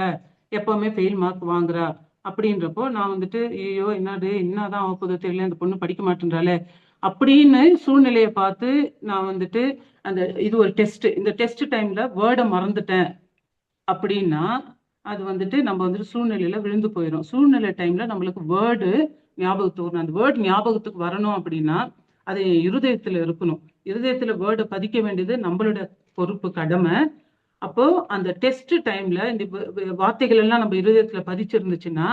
எப்பவுமே ஃபெயில் மார்க் வாங்குறா அப்படின்றப்போ நான் வந்துட்டு ஐயோ என்னதான் ஆகுதோ தெரியல, அந்த பொண்ணு படிக்க மாட்டேன்றாலே அப்படின்னு சூழ்நிலையை பார்த்து நான் வந்துட்டு இது ஒரு டெஸ்ட், இந்த டெஸ்ட் டைம்ல வேர்டை மறந்துட்டேன் அப்படின்னா அது வந்துட்டு நம்ம வந்துட்டு சூழ்நிலையில விழுந்து போயிடும். சூழ்நிலை டைம்ல நம்மளுக்கு வேர்டு ஞாபகத்துக்கு வரணும். அந்த வேர்டு ஞாபகத்துக்கு வரணும் அப்படின்னா அது இருதயத்துல இருக்கணும். இருதயத்துல வேர்டை பதிக்க வேண்டியது நம்மளோட பொறுப்பு, கடமை. அப்போ அந்த டெஸ்ட் டைம்ல இந்த வார்த்தைகள் எல்லாம் நம்ம இருதயத்துல பதிச்சிருந்துச்சுன்னா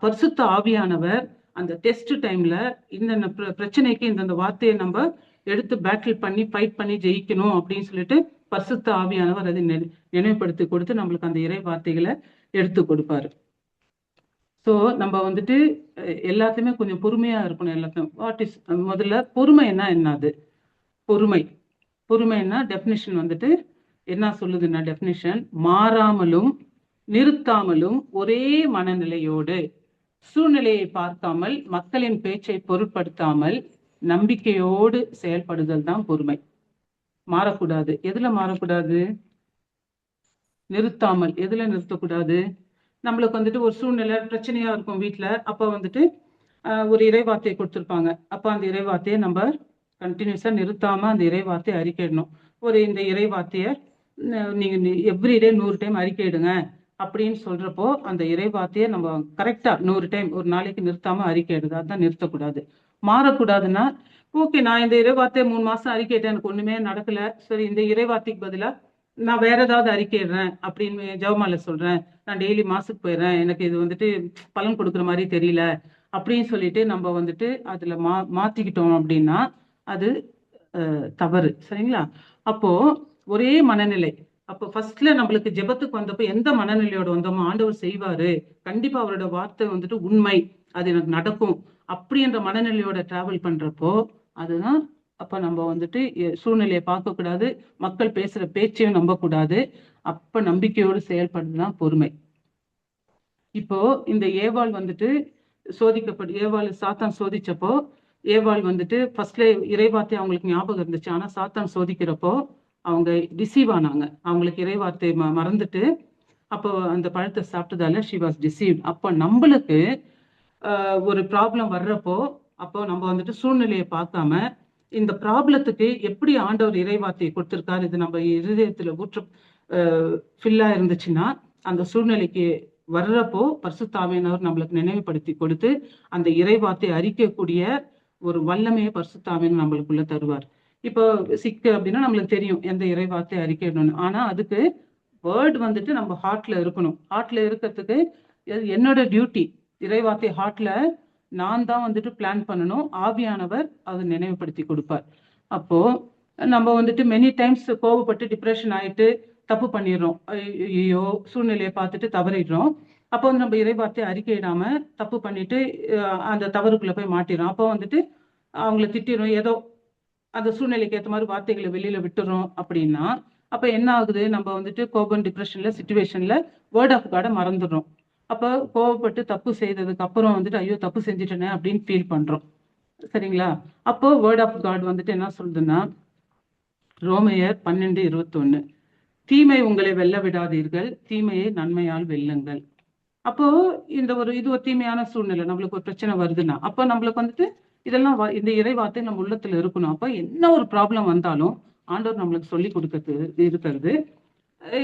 பரிசுத்த ஆவியானவர் அந்த டெஸ்ட் டைம்ல இந்த பிரச்சனைக்கு இந்த வார்த்தையை நம்ம எடுத்து பேட்டில் பண்ணி ஃபைட் பண்ணி ஜெயிக்கணும் அப்படின்னு சொல்லிட்டு பரிசுத்த ஆவியானவர் அதை நினைவுபடுத்தி கொடுத்து நம்மளுக்கு அந்த இறை வார்த்தைகளை எடுத்து கொடுப்பாரு. ஸோ நம்ம வந்துட்டு எல்லாத்தையுமே கொஞ்சம் பொறுமையா இருக்கணும். எல்லாத்தையும் முதல்ல பொறுமைன்னா என்னது? பொறுமைன்னா டெஃபினிஷன் வந்துட்டு என்ன சொல்லுதுன்னா, டெஃபினிஷன் மாறாமலும் நிறுத்தாமலும் ஒரே மனநிலையோடு சூழ்நிலையை பார்க்காமல் மக்களின் பேச்சை பொருட்படுத்தாமல் நம்பிக்கையோடு செயல்படுதல் தான் பொறுமை. மாறக்கூடாது. எதுல மாறக்கூடாது? நிறுத்தாமல். எதுல நிறுத்தக்கூடாது? நம்மளுக்கு வந்துட்டு ஒரு சூழ்நிலை பிரச்சனையா இருக்கும் வீட்டுல, அப்ப வந்துட்டு ஒரு இறைவார்த்தையை கொடுத்துருப்பாங்க. அப்ப அந்த இறைவார்த்தையை நம்ம கண்டினியூஸா நிறுத்தாம அந்த இறைவார்த்தையை அறிக்கையிடணும். இந்த இறைவார்த்தையை நீங்க எவ்ரிடே 100 டைம் அறிக்கையிடுங்க அப்படின்னு சொல்றப்போ அந்த இறைவார்த்தையை நம்ம கரெக்டா 100 டைம் ஒரு நாளைக்கு நிறுத்தாம அறிக்கையிடுது. அதுதான் நிறுத்தக்கூடாது. மாறக்கூடாதுன்னா ஓகே, நான் இந்த இறைவார்த்தையை 3 மாசம் அறிக்கையிட்டேன், எனக்கு ஒண்ணுமே நடக்கல, சரி இந்த இறைவார்த்தைக்கு பதிலா நான் வேற ஏதாவது அறிக்கையிடுறேன் அப்படின்னு ஜெபமாலை சொல்றேன், நான் டெய்லி மாசுக்கு போயிடுறேன், எனக்கு இது வந்துட்டு பலன் கொடுக்குற மாதிரி தெரியல அப்படின்னு சொல்லிட்டு நம்ம வந்துட்டு அதுல மாத்திக்கிட்டோம் அப்படின்னா அது தவறு. சரிங்களா? அப்போ ஒரே மனநிலை. அப்போ ஃபர்ஸ்ட்ல நம்மளுக்கு ஜெபத்துக்கு வந்தப்போ எந்த மனநிலையோட வந்தோமோ ஆண்டவர் செய்வாரு, கண்டிப்பா அவரோட வார்த்தை வந்துட்டு உண்மை, அது எனக்கு நடக்கும் அப்படின்ற மனநிலையோட டிராவல் பண்றப்போ அதுதான். அப்ப நம்ம வந்துட்டு சூழ்நிலையை பார்க்க கூடாது, மக்கள் பேசுற பேச்சையும் நம்ப கூடாது. அப்ப நம்பிக்கையோடு செயல்படுறதுதான் பொறுமை. இப்போ இந்த ஏவாள் வந்துட்டு ஏவாள் சாத்தான் சோதிச்சப்போ ஏவாள் வந்துட்டு ஃபர்ஸ்ட்ல இறைவார்த்தை அவங்களுக்கு ஞாபகம் இருந்துச்சு, ஆனா சாத்தான் சோதிக்கிறப்போ அவங்க டிசீவ் ஆனாங்க. அவங்களுக்கு இறைவார்த்தை மறந்துட்டு அப்போ அந்த பழத்தை சாப்பிட்டதால ஷி வாஸ் டிசீவ். அப்போ நம்மளுக்கு ஒரு ப்ராப்ளம் வர்றப்போ அப்போ நம்ம வந்துட்டு சூழ்நிலையை பார்க்காம இந்த ப்ராப்ளத்துக்கு எப்படி ஆண்டவர் இறைவார்த்தையை கொடுத்திருக்காரு, இது நம்ம இருதயத்துல ஃபில்லா இருந்துச்சுன்னா அந்த சூழ்நிலைக்கு வர்றப்போ பரிசுத்த ஆவியானவர் நம்மளுக்கு நினைவுபடுத்தி கொடுத்து அந்த இறைவார்த்தை அறிக்கக்கூடிய ஒரு வல்லமையை பரிசுத்த ஆவியானவர் நம்மளுக்குள்ள தருவார். இப்போ சிக்கு அப்படின்னா நம்மளுக்கு தெரியும் எந்த இறைவார்த்தை அறிக்கையிடணும்னு, ஆனா அதுக்கு வேர்ட் வந்துட்டு நம்ம ஹார்ட்ல இருக்கணும். ஹார்ட்ல இருக்கிறதுக்கு என்னோட டியூட்டி, இறைவார்த்தை ஹார்ட்ல நான் தான் வந்துட்டு பிளான் பண்ணணும், ஆவியானவர் அதை நினைவுபடுத்தி கொடுப்பார். அப்போ நம்ம வந்துட்டு மெனி டைம்ஸ் கோவப்பட்டு டிப்ரெஷன் ஆயிட்டு தப்பு பண்ணிடுறோம், ஐயோ சூழ்நிலையை பார்த்துட்டு தவறிடுறோம். அப்போ வந்து நம்ம இறைவார்த்தை அறிக்கையிடாம தப்பு பண்ணிட்டு அந்த தவறுக்குள்ள போய் மாட்டிடுறோம். அப்போ வந்துட்டு அவங்கள திட்டிடும், ஏதோ அந்த சூழ்நிலைக்கு ஏற்ற மாதிரி வார்த்தைகளை வெளியில விட்டுறோம் அப்படின்னா அப்ப என்ன ஆகுது, நம்ம வந்துட்டு கோபம் டிப்ரெஷன்ல சிச்சுவேஷன்ல வேர்ட் ஆஃப் காடை மறந்துடுறோம். அப்ப கோவப்பட்டு தப்பு செய்ததுக்கு அப்புறம் வந்துட்டு ஐயோ தப்பு செஞ்சுட்டேனே அப்படின்னு ஃபீல் பண்றோம். சரிங்களா? அப்போ வேர்ட் ஆஃப் காட் வந்துட்டு என்ன சொல்றதுன்னா ரோமையர் 12:21, தீமை உங்களை வெல்ல விடாதீர்கள், தீமையை நன்மையால் வெல்லுங்கள். அப்போ இது ஒரு தீமையான சூழ்நிலை, நம்மளுக்கு ஒரு பிரச்சனை வருதுன்னா அப்போ நம்மளுக்கு வந்துட்டு இதெல்லாம் இந்த இறைவார்த்தை நம்ம உள்ளத்துல இருக்கணும். அப்ப என்ன ஒரு ப்ராப்ளம் வந்தாலும் ஆண்டவர் நம்மளுக்கு சொல்லி இருக்கிறது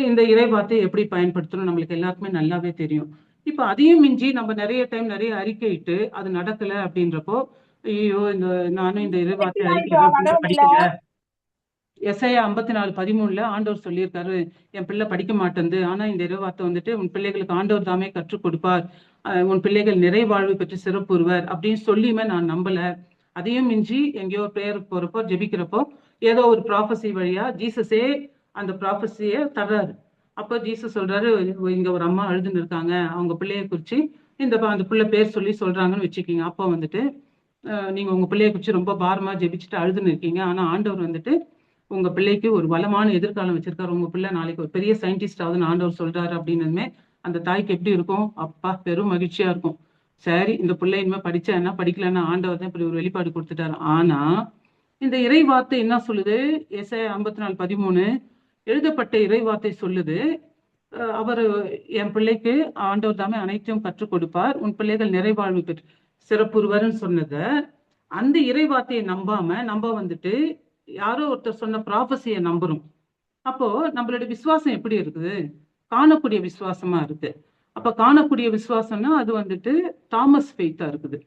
இந்த இறைவார்த்தையை எப்படி பயன்படுத்தணும் நம்மளுக்கு எல்லாருக்குமே நல்லாவே தெரியும். இப்ப அதையும் மிஞ்சி நம்ம நிறைய டைம் நிறைய அறிக்கையிட்டு அது நடக்கல அப்படின்றப்போ ஐயோ நானும் இந்த இறைவார்த்தை அறிக்கை படிக்கல. எஸ்ஐயா 54:13 ஆண்டவர் சொல்லியிருக்காரு, என் பிள்ளை படிக்க மாட்டேங்குது, ஆனா இந்த இறைவார்த்தை வந்துட்டு உன் பிள்ளைகளுக்கு ஆண்டவர் தாமே கற்றுக் கொடுப்பார், உன் பிள்ளைகள் நிறைவாழ்வு பெற்று சிறப்புறுவர் அப்படின்னு சொல்லியுமே நான் நம்பல. அதையும் மிஞ்சி எங்கேயோ பிரேயருக்கு போறப்போ ஜெபிக்கிறப்போ ஏதோ ஒரு ப்ராஃபஸி வழியா ஜீசஸே அந்த ப்ராஃபஸிய தர்றாரு. அப்போ ஜீசஸ் சொல்றாரு, இங்க ஒரு அம்மா அழுதுன்னு இருக்காங்க, அவங்க பிள்ளைய குறிச்சு அந்த பிள்ளை பேர் சொல்றாங்கன்னு வச்சுக்கீங்க. அப்போ வந்துட்டு நீங்க உங்க பிள்ளைய குறிச்சு ரொம்ப பாரமா ஜெபிச்சுட்டு அழுதுன்னு இருக்கீங்க, ஆனா ஆண்டவர் வந்துட்டு உங்க பிள்ளைக்கு ஒரு வளமான எதிர்காலம் வச்சிருக்காரு, உங்க பிள்ளை நாளைக்கு ஒரு பெரிய சயின்டிஸ்ட் ஆகுதுன்னு ஆண்டவர் சொல்றாரு அப்படின்னதுமே அந்த தாய்க்கு எப்படி இருக்கும்? அப்பா பெரும் மகிழ்ச்சியா இருக்கும். சரி இந்த பிள்ளை இனிமே படிச்சா என்ன படிக்கலன்னா ஆண்டவர் தான் இப்படி ஒரு வெளிப்பாடு கொடுத்துட்டாரு. ஆனா இந்த இறை வார்த்தை என்ன சொல்லுது? எஸ்ஐயா 54:13 எழுதப்பட்ட இறை வார்த்தை சொல்லுது, அவர் என் பிள்ளைக்கு ஆண்டவர் தாமே அனைத்தையும் கற்றுக் கொடுப்பார், உன் பிள்ளைகள் நிறைவாழ்வு பெற்று சிறப்புறுவர்னு சொன்னத அந்த இறைவார்த்தையை நம்பாம நம்ம வந்துட்டு யாரோ ஒருத்தர் சொன்ன ப்ராபஸியை நம்புறோம். அப்போ நம்மளோட விசுவாசம் எப்படி இருக்குது? காணக்கூடிய விசுவாசமா இருக்கு. அப்ப காணக்கூடிய விசுவாசம்னா அது வந்துட்டு தாமஸ் ஃபெய்த்தா இருக்குது.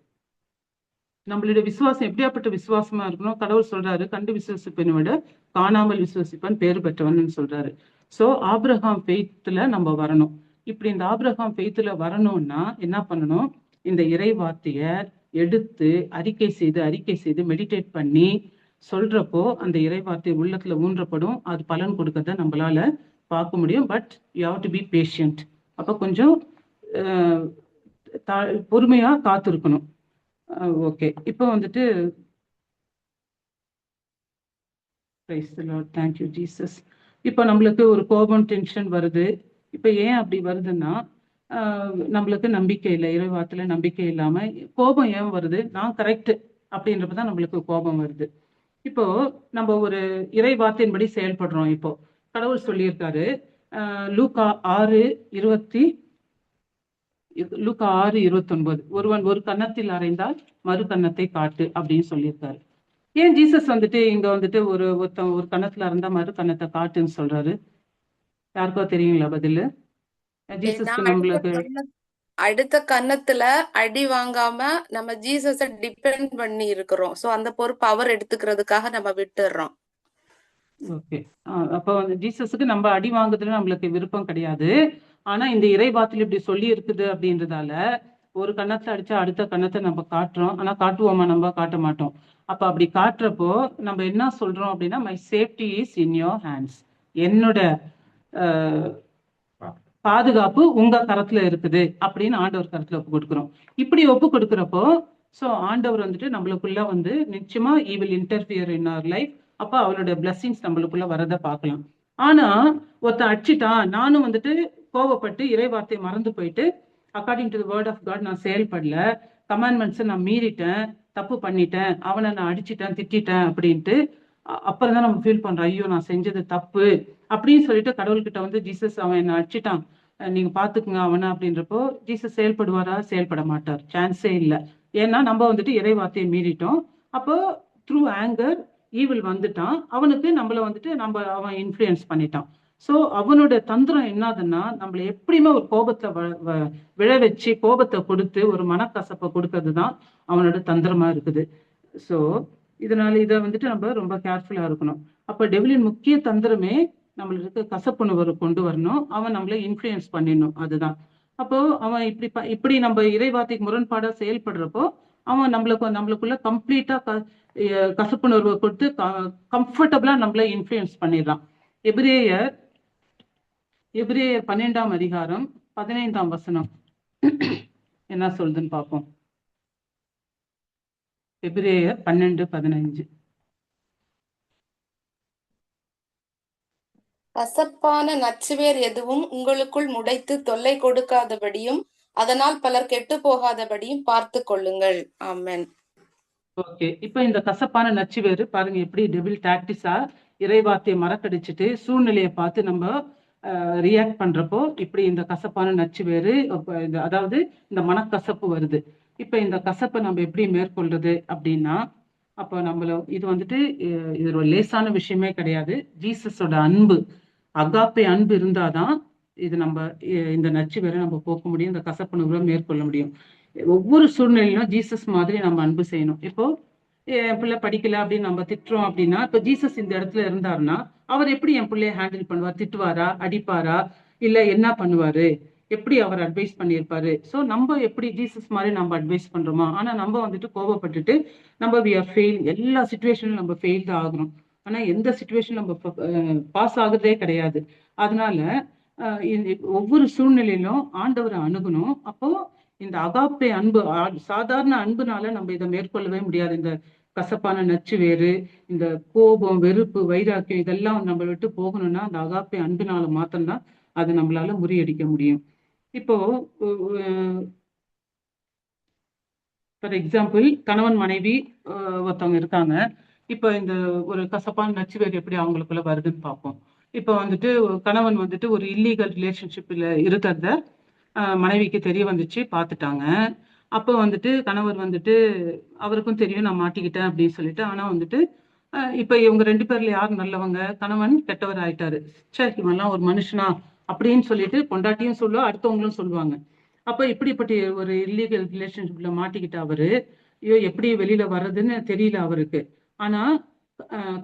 நம்மளுடைய விசுவாசம் எப்படியாப்பட்ட விசுவாசமா இருக்கணும்? கடவுள் சொல்றாரு, கண்டு விசுவாசிப்பனை விட காணாமல் விசுவாசிப்பன் பேறு பெற்றவன் சொல்றாரு. சோ ஆபிரகாம் ஃபெய்த்ல நம்ம வரணும். இப்படி இந்த ஆபிரகாம் ஃபெய்த்ல வரணும்னா என்ன பண்ணணும்? இந்த இறை வார்த்தைய எடுத்து அறிக்கை செய்து மெடிடேட் பண்ணி சொல்றப்போ அந்த இறை வார்த்தை உள்ளத்துல ஊன்றப்படும். அது பலன் கொடுக்கறத நம்மளால பார்க்க முடியும். But you have to be patient. அப்ப கொஞ்சம் பொறுமையா காத்திருக்கணும். ஓகே, இப்போ வந்துட்டு தேங்க்யூ ஜீசஸ். இப்போ நம்மளுக்கு ஒரு கோபம், டென்ஷன் வருது. இப்போ ஏன் அப்படி வருதுன்னா நம்மளுக்கு நம்பிக்கை இல்லை, இறைவாத்துல நம்பிக்கை இல்லாம கோபம் ஏன் வருது? நான் கரெக்ட் அப்படின்றப்பதான் நம்மளுக்கு கோபம் வருது. இப்போ நம்ம ஒரு இறை வார்த்தையின்படி செயல்படுறோம். இப்போ கடவுள் சொல்லியிருக்காரு, லூக்கா 6:29, ஒருவன் ஒரு கன்னத்தில் அறைந்தால் மறு கன்னத்தை காட்டு அப்படின்னு சொல்லியிருக்காரு. ஏன் ஜீசஸ் வந்துட்டு இங்க வந்துட்டு ஒருத்தன் ஒரு கன்னத்துல இருந்தா மறு கன்னத்தை காட்டுன்னு சொல்றாரு? யாருக்கோ தெரியுங்களா பதிலு? ஜீசஸ்க்கு நம்மளுக்கு அடுத்த கன்னத்துல அடி வாங்காம நம்ம ஜீசஸ டிபெண்ட் பண்ணி இருக்கிறோம். சோ அந்த பொறுப்பு அவர் எடுத்துக்கிறதுக்காக நம்ம விட்டுறோம். ஓகே, அப்ப வந்து ஜீசஸுக்கு நம்ம அடி வாங்குறதுல நம்மளுக்கு விருப்பம் கிடையாது. ஆனா இந்த இறைவார்த்தையில இப்படி சொல்லி இருக்குது அப்படின்றதால ஒரு கன்னத்தை அடிச்சா அடுத்த கன்னத்தை நம்ம காட்டுறோம். ஆனா காட்டுவோமா? நம்ம காட்ட மாட்டோம். அப்ப அப்படி காட்டுறப்போ நம்ம என்ன சொல்றோம் அப்படின்னா, my safety is in your hands, என்னோட பாதுகாப்பு உங்க கரத்துல இருக்குது அப்படின்னு ஆண்டவர் கரத்துல ஒப்பு கொடுக்குறோம். இப்படி ஒப்பு கொடுக்குறப்போ சோ ஆண்டவர் வந்துட்டு நம்மளுக்குள்ள வந்து நிச்சயமா he will interfere in our life. அப்ப அவருடைய பிளஸிங்ஸ் நம்மளுக்குள்ள வரத பார்க்கலாம். ஆனா ஒருத்த அடிச்சுட்டான், நானும் வந்துட்டு கோவப்பட்டு இறைவார்த்தையை மறந்து போயிட்டு according to the word of God நான் செயல்படல, கமாண்ட்மெண்ட்ஸை நான் மீறிட்டேன், தப்பு பண்ணிட்டேன், அவனை நான் அடிச்சிட்டேன், திட்டேன் அப்படின்ட்டு அப்புறம் தான் நம்ம ஃபீல் பண்றோம், ஐயோ நான் செஞ்சது தப்பு அப்படின்னு சொல்லிட்டு கடவுள்கிட்ட வந்து ஜீசஸ் அவன் என்ன அடிச்சிட்டான், நீங்க பாத்துக்குங்க அவனை அப்படின்றப்போ ஜீசஸ் செயல்படுவாரா? செயல்பட மாட்டார், சான்ஸே இல்லை. ஏன்னா நம்ம வந்துட்டு இறைவார்த்தையை மீறிட்டோம். அப்போ த்ரூ ஆங்கர் ஈவில் வந்துட்டான், அவனுக்கு நம்மள வந்துட்டு அவன் இன்ஃப்ளூயன்ஸ் பண்ணிட்டான். சோ அவனோட தந்திரம் என்னதுன்னா நம்மள எப்படியுமே ஒரு கோபத்தை விழ வச்சு கோபத்தை கொடுத்து ஒரு மனக்கசப்பை கொடுக்கறது தான் அவனோட தந்திரமா இருக்குது. சோ இதனால இதை வந்துட்டு நம்ம ரொம்ப கேர்ஃபுல்லா இருக்கணும். அப்ப டெவிலின் முக்கிய தந்திரமே நம்மளுக்கு கசப்புணர்வு கொண்டு வரணும், அவன் நம்மள இன்ஃப்ளூயன்ஸ் பண்ணிடணும், அதுதான். அப்போ அவன் இப்படி நம்ம இறைவார்த்தைக்கு முரண்பாடா செயல்படுறப்போ அவன் நம்மளுக்குள்ள கம்ப்ளீட்டா கசப்புணர்வை கொடுத்து கம்ஃபர்டபுளா நம்மள இன்ஃப்ளூயன்ஸ் பண்ணிடுறான். எபிரேயர் 12ஆம் அதிகாரம் 15ஆம் வசனம் என்ன சொல்லுதுன்னு பார்ப்போம். எபிரேயர் 12:15. கசப்பான நச்சுவேர் எதுவும் உங்களுக்குள் முளைத்து தொல்லை கொடுக்காதபடியும் அதனால் பலர் கெட்டு போகாதபடியும் பார்த்து கொள்ளுங்கள். ஆமென். ஓகே, இப்ப இந்த கசப்பான நச்சுவேறு பாருங்க எப்படி டெபிள் டாக்டிஸா இறைவார்த்தையை மறக்கடிச்சிட்டு சூழ்நிலையை பார்த்து நம்ம ரியாக்ட் பண்றப்போ இப்படி இந்த கசப்பான நச்சுவேறு, அதாவது இந்த மனக்கசப்பு வருது. இப்ப இந்த கசப்பை நம்ம எப்படி மேற்கொள்றது அப்படின்னா, அப்ப இது வந்துட்டு இது ஒரு லேசான விஷயமே கிடையாது. ஜீசஸோட அன்பு, அகாப்பே அன்பு இருந்தாதான் இது இந்த நச்சுவேரை நம்ம போக்க முடியும், இந்த கசப்புணர்வை மேற்கொள்ள முடியும். ஒவ்வொரு சூழ்நிலையிலும் ஜீசஸ் மாதிரி நம்ம அன்பு செய்யணும். இப்போ என் பிள்ளை படிக்கல அப்படின்னு நம்ம திட்டுறோம் அப்படின்னா, இப்ப ஜீசஸ் இந்த இடத்துல இருந்தாருன்னா அவர் எப்படி என் பிள்ளைய ஹேண்டில் பண்ணுவார்? திட்டுவாரா? அடிப்பாரா? இல்ல என்ன பண்ணுவாரு? எப்படி அவர் அட்வைஸ் பண்ணியிருப்பாரு? சோ நம்ம எப்படி ஜீசஸ் மாதிரி நம்ம அட்வைஸ் பண்றோமா? ஆனா நம்ம வந்துட்டு கோபப்பட்டுட்டு நம்ம வி ஆர் ஃபெயில், எல்லா சிச்சுவேஷனும் நம்ம ஃபெயில் தான் ஆகணும். ஆனா எந்த சிச்சுவேஷன் நம்ம பாஸ் ஆகுறதே கிடையாது. அதனால ஒவ்வொரு சூழ்நிலையிலும் ஆண்டவரை அணுகணும். அப்போ இந்த அகாப்பே அன்பு, சாதாரண அன்புனால நம்ம இதை மேற்கொள்ளவே முடியாது. இந்த கசப்பான நச்சு வேறு, இந்த கோபம், வெறுப்பு, வைராக்கியம் இதெல்லாம் நம்ம விட்டு போகணும்னா அந்த அகாப்பே அன்புனால மாத்திரம்தான் அதை நம்மளால முறியடிக்க முடியும். இப்போ ஃபார் எக்ஸாம்பிள் கணவன் மனைவி ஒருத்தவங்க இருக்காங்க. இப்ப இந்த ஒரு கசப்பான நச்சுவேறு எப்படி அவங்களுக்குள்ள வருதுன்னு பார்ப்போம். இப்போ வந்துட்டு கணவன் வந்துட்டு ஒரு இல்லீகல் ரிலேஷன்ஷிப்ல இருக்கிறத மனைவிக்கு தெரிய வந்துச்சு, பார்த்துட்டாங்க. அப்போ வந்துட்டு கணவர் வந்துட்டு அவருக்கும் தெரியும் நான் மாட்டிக்கிட்டேன் அப்படின்னு சொல்லிட்டு. ஆனா வந்துட்டு இப்ப இவங்க 2 பேர்ல யார் நல்லவங்க? கணவன் கெட்டவர் ஆயிட்டாரு. ச்சே இவன்லாம் ஒரு மனுஷனா அப்படின்னு சொல்லிட்டு பொண்டாட்டியும் சொல்லுவா, அடுத்தவங்களும் சொல்லுவாங்க. அப்ப இப்படிப்பட்ட ஒரு இல்லீகல் ரிலேஷன்ஷிப்ல மாட்டிக்கிட்ட அவரு, ஐயோ எப்படி வெளியில வர்றதுன்னு தெரியல அவருக்கு. ஆனா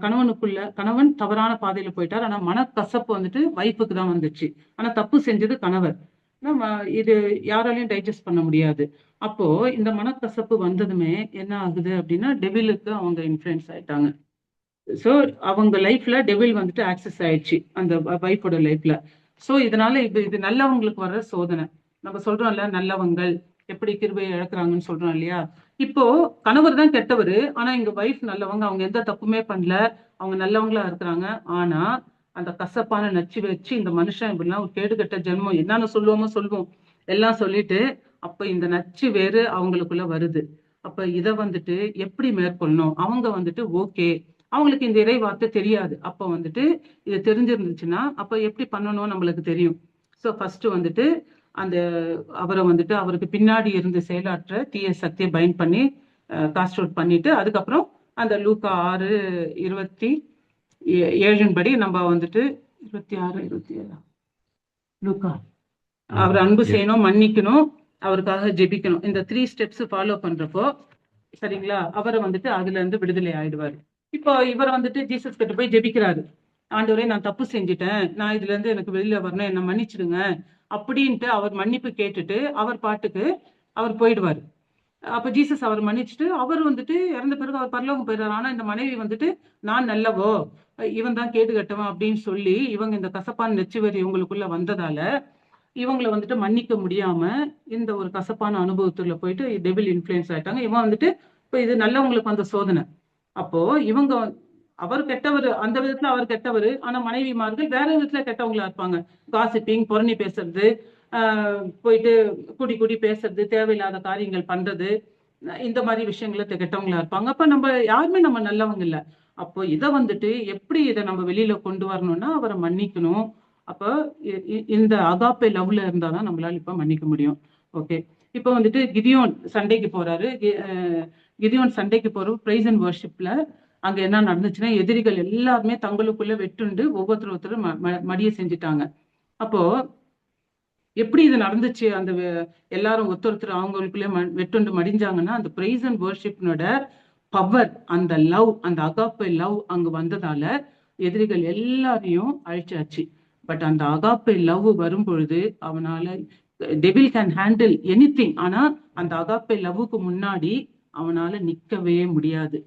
கணவன் தவறான பாதையில போயிட்டார். ஆனா மனக்கசப்பு வந்துட்டு வைஃபுக்கு தான் வந்துச்சு. ஆனா தப்பு செஞ்சது கணவர். நம்ம இது யாராலையும் டைஜஸ்ட் பண்ண முடியாது. அப்போ இந்த மனக்கசப்பு வந்ததுமே என்ன ஆகுது அப்படின்னா, டெவிலுக்கு அவங்க இன்ஃப்ளூயன்ஸ் ஆயிட்டாங்க. சோ அவங்க லைஃப்ல டெவில் வந்துட்டு ஆக்சஸ் ஆயிடுச்சு அந்த வைஃபோட லைஃப்ல. சோ இதனால இது நல்லவங்களுக்கு வர்ற சோதனை. நம்ம சொல்றோம்ல நல்லவங்கள் எப்படி கிருபையை இழக்கிறாங்கன்னு சொல்றோம் இல்லையா? இப்போ கணவர் தான் கெட்டவரு, ஆனா எங்க வைஃப் நல்லவங்க, அவங்க எந்த தப்புமே பண்ணல, அவங்க நல்லவங்களா இருக்கிறாங்க. ஆனா அந்த கசப்பான நச்சு வச்சு இந்த மனுஷன் இப்படிலாம் ஒரு கேடுகட்ட ஜென்மம் என்னன்னு சொல்லுவோம் எல்லாம் சொல்லிட்டு, அப்ப இந்த நச்சு வேறு அவங்களுக்குள்ள வருது. அப்ப இத வந்துட்டு எப்படி மேற்கொள்ளணும்? அவங்க வந்துட்டு ஓகே, அவங்களுக்கு இந்த இறை வார்த்தை தெரியாது. அப்ப வந்துட்டு இது தெரிஞ்சிருந்துச்சுன்னா அப்ப எப்படி பண்ணணும் நம்மளுக்கு தெரியும். சோ ஃபர்ஸ்ட் வந்துட்டு அந்த அவரை வந்துட்டு அவருக்கு பின்னாடி இருந்து செயலாற்ற தீய சக்தியை பைண்ட் பண்ணி காஸ்ட் அவுட் பண்ணிட்டு, அதுக்கப்புறம் அந்த லூக்கா 6:27 படி நம்ம வந்துட்டு 26-27 லூக்கா அவர் அன்பு செய்யணும், மன்னிக்கணும், அவருக்காக ஜெபிக்கணும். இந்த 3 ஸ்டெப்ஸ் ஃபாலோ பண்றப்போ சரிங்களா, அவரை வந்துட்டு அதுல இருந்து விடுதலை ஆயிடுவாரு. இப்போ இவர் வந்துட்டு ஜீசஸ் கிட்ட போய் ஜெபிக்கிறாரு, ஆண்டவரே நான் தப்பு செஞ்சுட்டேன், நான் இதுல இருந்து எனக்கு வெளியில வரணும், என்ன மன்னிச்சிடுங்க அப்படின்ட்டு அவர் மன்னிப்பு கேட்டுட்டு அவர் பாட்டுக்கு அவர் போயிடுவாரு. அப்ப ஜீசஸ் அவர் மன்னிச்சுட்டு அவர் வந்துட்டு இறந்த பிறகு அவர் பரலோகம் போயிடுறாரு. ஆனா இந்த மனைவி வந்துட்டு நான் நல்லவோ இவன் தான் கேடு கட்டவன் அப்படின்னு சொல்லி இவங்க இந்த கசப்பான நெச்சுவரி இவங்களுக்குள்ள வந்ததால இவங்களை வந்துட்டு மன்னிக்க முடியாம இந்த ஒரு கசப்பான அனுபவத்துல போயிட்டு டெவில் இன்ஃப்ளூயன்ஸ் ஆயிட்டாங்க. இவன் வந்துட்டு இப்ப இது நல்லவங்களுக்கு வந்த சோதனை. அப்போ இவங்க அவர் கெட்டவர், அந்த விதத்துல அவர் கெட்டவர், ஆனா மனைவிமார்கள் வேற விதத்துல கெட்டவங்களா இருப்பாங்க. காசிப்பிங், புரணி பேசுறது, போயிட்டு கூடி பேசுறது, தேவையில்லாத காரியங்கள் பண்றது, இந்த மாதிரி விஷயங்கள கெட்டவங்களா இருப்பாங்க. அப்ப நம்ம யாருமே நம்ம நல்லவங்க இல்ல. அப்போ இத வந்துட்டு எப்படி இதை நம்ம வெளியில கொண்டு வரணும்னா அவரை மன்னிக்கணும். அப்ப இந்த அகாப்பே லவ்ல இருந்தாதான் நம்மளால இப்ப மன்னிக்க முடியும். ஓகே, இப்ப வந்துட்டு கிதியோன் சண்டைக்கு போறாரு. கிதியோன் சண்டைக்கு போற பிரைஸ் அண்ட் வர்ஷிப்ல அங்க என்ன நடந்துச்சுன்னா, எதிரிகள் எல்லாருமே தங்களுக்குள்ள வெட்டுண்டு ஒவ்வொருத்தரும் மடிய செஞ்சுட்டாங்க. அப்போ எப்படி இது நடந்துச்சு? அந்த எல்லாரும் ஒருத்தர் அவங்களுக்குள்ளே வெட்டுண்டு மடிஞ்சாங்கன்னா, அந்த பிரைஸ் அண்ட் வர்ஷிப்னோட பவர், அந்த லவ், அந்த அகாப்பே லவ் அங்க வந்ததால எதிரிகள் எல்லாரையும் அழிச்சாச்சு. பட் அந்த அகாப்பே லவ் வரும் பொழுது அவனால டெவில் கேன் ஹேண்டில் எனிதிங். ஆனா அந்த அகாப்பே லவ்வுக்கு முன்னாடி அவனால நிக்கவே முடியாது.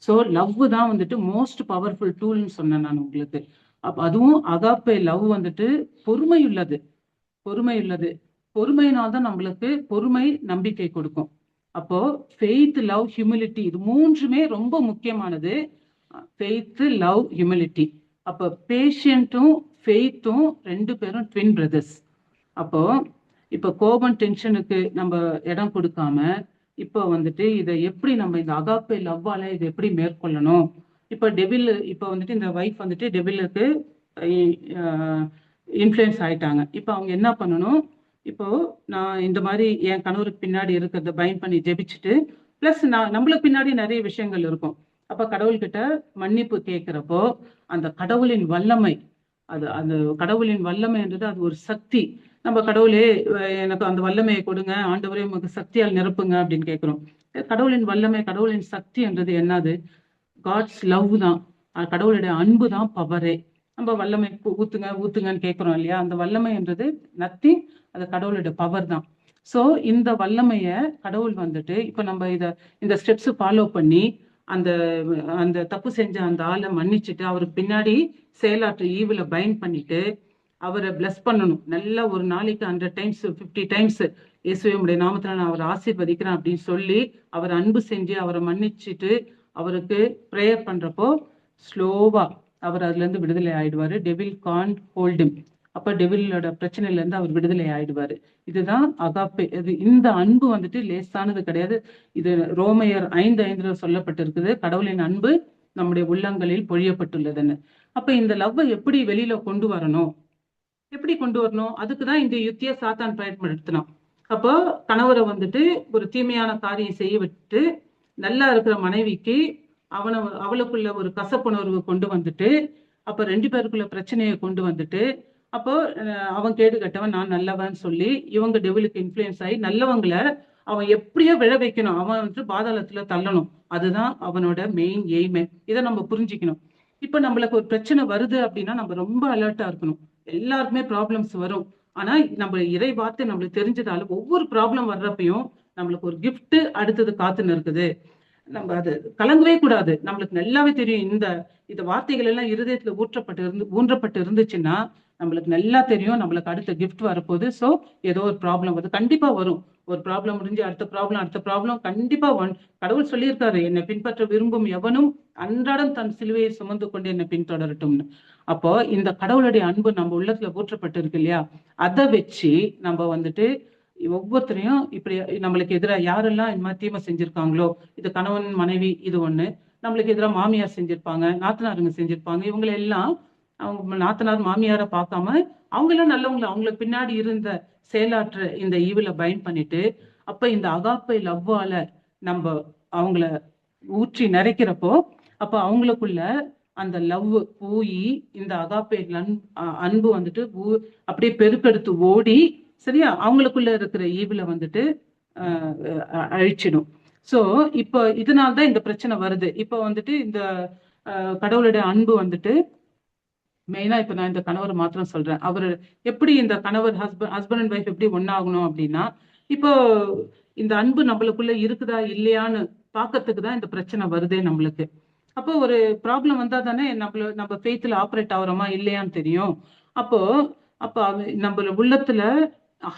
சோ லவ் தான் வந்துட்டு மோஸ்ட் பவர்ஃபுல் டூல்னு சொன்னேன் நான் உங்களுக்கு. அதுவும் அகாப்பே லவ் வந்துட்டு பொறுமை உள்ளது. பொறுமையினால்தான் நம்மளுக்கு பொறுமை நம்பிக்கை கொடுக்கும். அப்போ ஃபெய்த், லவ், ஹியூமிலிட்டி, இது மூன்றுமே ரொம்ப முக்கியமானது. Faith, love, humility. அப்போ பேஷியன்ட்டும் ஃபெய்த்தும் 2 பேரும் ட்வின் பிரதர்ஸ். அப்போ இப்போ கோபம், டென்ஷனுக்கு நம்ம இடம் கொடுக்காம இப்போ வந்துட்டு இதை எப்படி நம்ம இந்த அகாப்பே லவ்வால இதை எப்படி மேற்கொள்ளணும்? இப்போ டெவில், இப்போ வந்துட்டு இந்த வைஃப் வந்துட்டு டெவிலுக்கு இன்ஃப்ளூயன்ஸ் ஆயிட்டாங்க. இப்போ அவங்க என்ன பண்ணணும்? இப்போ நான் இந்த மாதிரி என் கணவருக்கு பின்னாடி இருக்கிறத பைண்ட் பண்ணி ஜெபிச்சுட்டு, பிளஸ் நம்மளுக்கு பின்னாடி நிறைய விஷயங்கள் இருக்கும். அப்ப கடவுள்கிட்ட மன்னிப்பு கேட்கிறப்போ அந்த கடவுளின் வல்லமை, அந்த கடவுளின் வல்லமைன்றது அது ஒரு சக்தி. நம்ம கடவுளே எனக்கு அந்த வல்லமையை கொடுங்க, ஆண்டவரே உங்களுக்கு சக்தியால் நிரப்புங்க அப்படின்னு கேட்கிறோம். கடவுளின் வல்லமை, கடவுளின் சக்தி என்றது என்னது? காட்ஸ் லவ் தான். கடவுளுடைய அன்பு தான் பவரே. நம்ம வல்லமை ஊத்துங்கன்னு கேட்கிறோம் இல்லையா? அந்த வல்லமை என்றது நத்திங், அது கடவுளுடைய பவர் தான். சோ இந்த வல்லமைய கடவுள் வந்துட்டு இப்ப நம்ம இந்த ஸ்டெப்ஸ் ஃபாலோ பண்ணி அந்த அந்த தப்பு செஞ்ச அந்த ஆளை மன்னிச்சுட்டு அவருக்கு பின்னாடி செயலாற்ற ஈவில பைண்ட் பண்ணிட்டு அவரை பிளஸ் பண்ணணும். நல்லா ஒரு நாளைக்கு 100 டைம்ஸ் 50 டைம்ஸ் இயேசுவினுடைய நாமத்துல நான் அவரை ஆசீர்வதிக்கிறேன் அப்படின்னு சொல்லி அவர் அன்பு செஞ்சு அவரை மன்னிச்சுட்டு அவருக்கு ப்ரேயர் பண்றப்போ ஸ்லோவா அவர் அதுல இருந்து விடுதலை ஆயிடுவாரு. Devil can't hold him. அப்ப டெவிலோட பிரச்சனையில இருந்து அவர் விடுதலை ஆயிடுவாரு. இதுதான் அகாப்பே. இந்த அன்பு வந்துட்டு லேசானது கிடையாது. இது ரோமையர் 5:5 சொல்லப்பட்டிருக்குது, கடவுளின் அன்பு நம்முடைய உள்ளங்களில் பொழியப்பட்டுள்ளதுன்னு. அப்ப இந்த லவ்வை எப்படி வெளியில கொண்டு வரணும், எப்படி கொண்டு வரணும்? அதுக்குதான் இந்த யுத்திய சாத்தான் பயன்படுத்தினான். அப்போ கணவரை வந்துட்டு ஒரு தீமையான காரியம் செய்ய விட்டு நல்லா இருக்கிற மனைவிக்கு அவளுக்குள்ள ஒரு கசப்புணர்வு கொண்டு வந்துட்டு, அப்ப 2 பேருக்குள்ள பிரச்சனையை கொண்டு வந்துட்டு, அப்போ அவன் கேடு கட்டவன் நான் நல்லவன் சொல்லி இவங்க டெவிலுக்கு இன்ஃப்ளூயன்ஸ் ஆகி நல்லவங்களை அவன் எப்படியோ விழ வைக்கணும், அவன் வந்துட்டு பாதாளத்துல தள்ளணும். அதுதான் அவனோட மெயின் எய்மே. இதை நம்ம புரிஞ்சுக்கணும். இப்ப நம்மளுக்கு ஒரு பிரச்சனை வருது அப்படின்னா நம்ம ரொம்ப அலர்ட்டா இருக்கணும். எல்லாருக்குமே ப்ராப்ளம்ஸ் வரும். ஆனா நம்ம இறை வார்த்தை நம்மளுக்கு தெரிஞ்சதால ஒவ்வொரு ப்ராப்ளம் வர்றப்பையும் நம்மளுக்கு ஒரு கிஃப்ட் அடுத்தது காத்துன்னு இருக்குது. நம்ம அது கலங்கவே கூடாது. நம்மளுக்கு நல்லாவே தெரியும் இந்த வார்த்தைகள் எல்லாம் இருதயத்துல ஊன்றப்பட்டு இருந்துச்சுன்னா நம்மளுக்கு நல்லா தெரியும் நம்மளுக்கு அடுத்த கிஃப்ட் வரப்போகுது. சோ ஏதோ ஒரு ப்ராப்ளம் வருது, கண்டிப்பா வரும். ஒரு ப்ராப்ளம் முடிஞ்சு அடுத்த ப்ராப்ளம் கண்டிப்பா கடவுள் சொல்லியிருக்காரு, என்னை பின்பற்ற விரும்பும் எவனும் அன்றாடம் தன் சிலுவையை சுமந்து கொண்டு என்னை பின்தொடரட்டும்னு. அப்போ இந்த கடவுளுடைய அன்பு நம்ம உள்ளத்துல ஊற்றப்பட்டு இருக்கு இல்லையா, அதை வச்சு நம்ம வந்துட்டு ஒவ்வொருத்தரையும் இப்படி நம்மளுக்கு எதிராக யாரெல்லாம் இந்த மாதிரி தீமை செஞ்சிருக்காங்களோ, இது கணவன் மனைவி இது ஒண்ணு, நம்மளுக்கு எதிராக மாமியார் செஞ்சிருப்பாங்க, நாத்தனாருங்க செஞ்சிருப்பாங்க, இவங்களை எல்லாம் அவங்க நாத்தனார் மாமியாரை பார்க்காம அவங்க எல்லாம் நல்லவங்களை அவங்களுக்கு பின்னாடி இருந்த செயலாற்ற இந்த ஈவில பயன் பண்ணிட்டு, அப்ப இந்த அகாப்பை லவ்வால நம்ம அவங்கள ஊற்றி நிறைக்கிறப்போ அப்ப அவங்களுக்குள்ள அந்த லவ் போய் இந்த அகாப்பை அன்பு வந்துட்டு அப்படியே பெருக்கெடுத்து ஓடி சரியா அவங்களுக்குள்ள இருக்கிற ஈவில வந்துட்டு அழிச்சிடும். சோ இப்போ இதனால்தான் இந்த பிரச்சனை வருது. இப்ப வந்துட்டு இந்த கடவுளுடைய அன்பு வந்துட்டு மெயினா இப்ப நான் இந்த கணவர் மாத்திரம் சொல்றேன். அவரு எப்படி இந்த கணவர் ஹஸ்பண்ட் அண்ட் ஒய்ஃப் எப்படி ஒன்னாகணும் அப்படின்னா, இப்போ இந்த அன்பு நம்மளுக்குள்ள இருக்குதா இல்லையான்னு பாக்கிறதுக்கு தான் இந்த பிரச்சனை வருதே நம்மளுக்கு. அப்போ ஒரு ப்ராப்ளம் வந்தா தானே நம்ம ஃபெய்த்ல ஆப்ரேட் ஆகுறோமா இல்லையான்னு தெரியும். அப்போ நம்ம உள்ளத்துல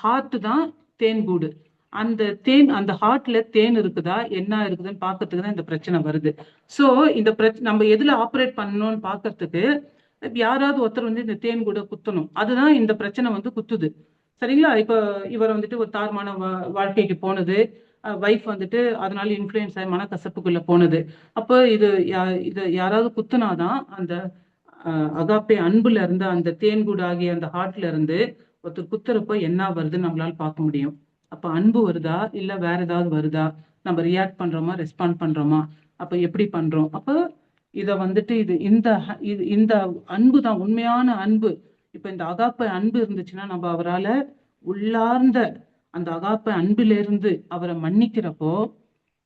ஹார்ட் தான் தேன் கூடு. அந்த ஹார்ட்ல தேன் இருக்குதா என்ன இருக்குதுன்னு பாக்கிறதுக்கு தான் இந்த பிரச்சனை வருது. சோ இந்த நம்ம எதுல ஆப்ரேட் பண்ணணும்னு பாக்கிறதுக்கு யாராவது ஒருத்தர் வந்து இந்த தேன் கூட குத்தணும். அதுதான் இந்த பிரச்சனை வந்து குத்துது. சரிங்களா? இப்ப இவர் வந்துட்டு ஒரு தார்மான வாழ்க்கைக்கு போனது, வைஃப் வந்துட்டு அதனால இன்ஃப்ளூயன்ஸ் ஆகி மனக்கசப்புக்குள்ள போனது. அப்போ இது யாராவது குத்துனாதான் அந்த அகாப்பே அன்புல இருந்து அந்த தேன்கூடு ஆகிய அந்த ஹார்ட்ல இருந்து ஒருத்தர் குத்துறப்போ என்ன வருதுன்னு நம்மளால பார்க்க முடியும். அப்ப அன்பு வருதா இல்ல வேற ஏதாவது வருதா, நம்ம ரியாக்ட் பண்றோமா ரெஸ்பாண்ட் பண்றோமா, அப்ப எப்படி பண்றோம்? அப்ப இத வந்துட்டு இந்த அன்பு தான் உண்மையான அன்பு. இப்ப இந்த அகாப்ப அன்பு இருந்துச்சுன்னா நம்ம அவரால உள்ளார்ந்த அந்த அகாப்ப அன்பிலிருந்து அவரை மன்னிக்கிறப்போ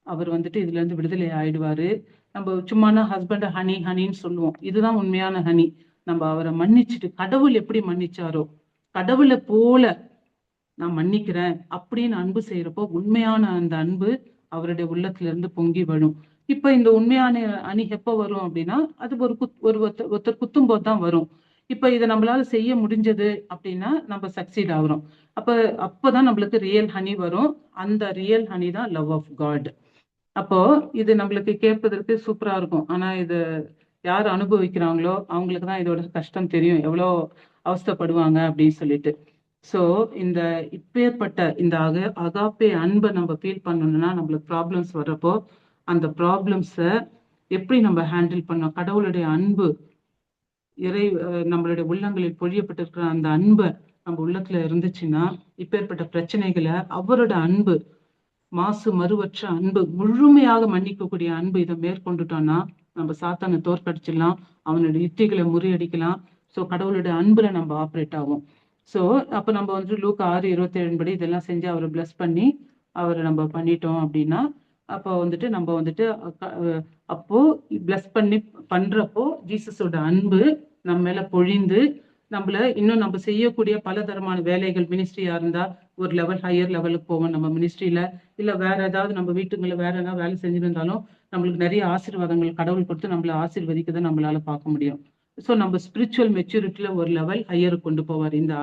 அவர் வந்துட்டு இதுல இருந்து விடுதலை ஆயிடுவாரு. நம்ம சும்மானா ஹஸ்பண்ட ஹனின்னு சொல்லுவோம், இதுதான் உண்மையான ஹனி. நம்ம அவரை மன்னிச்சுட்டு கடவுள் எப்படி மன்னிச்சாரோ கடவுளை போல நான் மன்னிக்கிறேன் அப்படின்னு அன்பு செய்யறப்போ உண்மையான அந்த அன்பு அவருடைய உள்ளத்துல இருந்து பொங்கி வரும். இப்ப இந்த உண்மையான அணி எப்ப வரும் அப்படின்னா அது ஒருத்தர் குத்தும் போதுதான் வரும். இப்ப இதை நம்மளால செய்ய முடிஞ்சது அப்படின்னா நம்ம சக்சீட் ஆகுறோம். அப்பதான் நம்மளுக்கு ரியல் ஹனி வரும். அந்த ரியல் ஹனி தான் லவ் ஆஃப் காட். அப்போ இது நம்மளுக்கு கேட்பதற்கு சூப்பரா இருக்கும். ஆனா இது யார் அனுபவிக்கிறாங்களோ அவங்களுக்கு தான் இதோட கஷ்டம் தெரியும், எவ்வளோ அவஸ்தைப்படுவாங்க அப்படின்னு சொல்லிட்டு. சோ இந்த இப்பேற்பட்ட இந்த அகாப்பே அன்பை நம்ம ஃபீல் பண்ணணும்னா நம்மளுக்கு ப்ராப்ளம்ஸ் வர்றப்போ அந்த ப்ராப்ளம்ஸ எப்படி நம்ம ஹேண்டில் பண்ணோம், கடவுளுடைய அன்பு நம்மளுடைய உள்ளங்களில் பொழியப்பட்டிருக்கிற அந்த அன்பை நம்ம உள்ளத்துல இருந்துச்சுன்னா இப்பேற்பட்ட பிரச்சனைகளை அவரோட அன்பு மாசு மறுவற்ற அன்பு முழுமையாக மன்னிக்கக்கூடிய அன்பு இதை மேற்கொண்டுட்டோம்னா நம்ம சாத்தானை தோற்கடிச்சிடலாம், அவனுடைய யுத்திகளை முறியடிக்கலாம். சோ கடவுளுடைய அன்புல நம்ம ஆப்ரேட் ஆகும். சோ அப்ப நம்ம வந்துட்டு லூக்கா 6:27 படி இதெல்லாம் செஞ்சு அவரை பிளஸ் பண்ணி அவரை நம்ம பண்ணிட்டோம் அப்படின்னா அப்போ வந்துட்டு நம்ம வந்துட்டு அப்போ பிளஸ் பண்ணி பண்றப்போ ஜீசஸோட அன்பு நம்ம மேல பொழிந்து நம்மள இன்னும் நம்ம செய்யக்கூடிய பலதரமான வேலைகள், மினிஸ்ட்ரியா இருந்தா ஒரு லெவல் ஹையர் லெவலுக்கு போவோம் நம்ம மினிஸ்ட்ரியில, இல்ல வேற ஏதாவது நம்ம வீட்டுங்களை வேற ஏதாவது வேலை செஞ்சிருந்தாலும் நம்மளுக்கு நிறைய ஆசீர்வாதங்கள் கடவுள் கொடுத்து நம்மள ஆசீர்வதிக்கதை நம்மளால பார்க்க முடியும். ஸோ நம்ம ஸ்பிரிச்சுவல் மெச்சூரிட்டியில ஒரு லெவல் ஹையருக்கு கொண்டு போவார். இந்த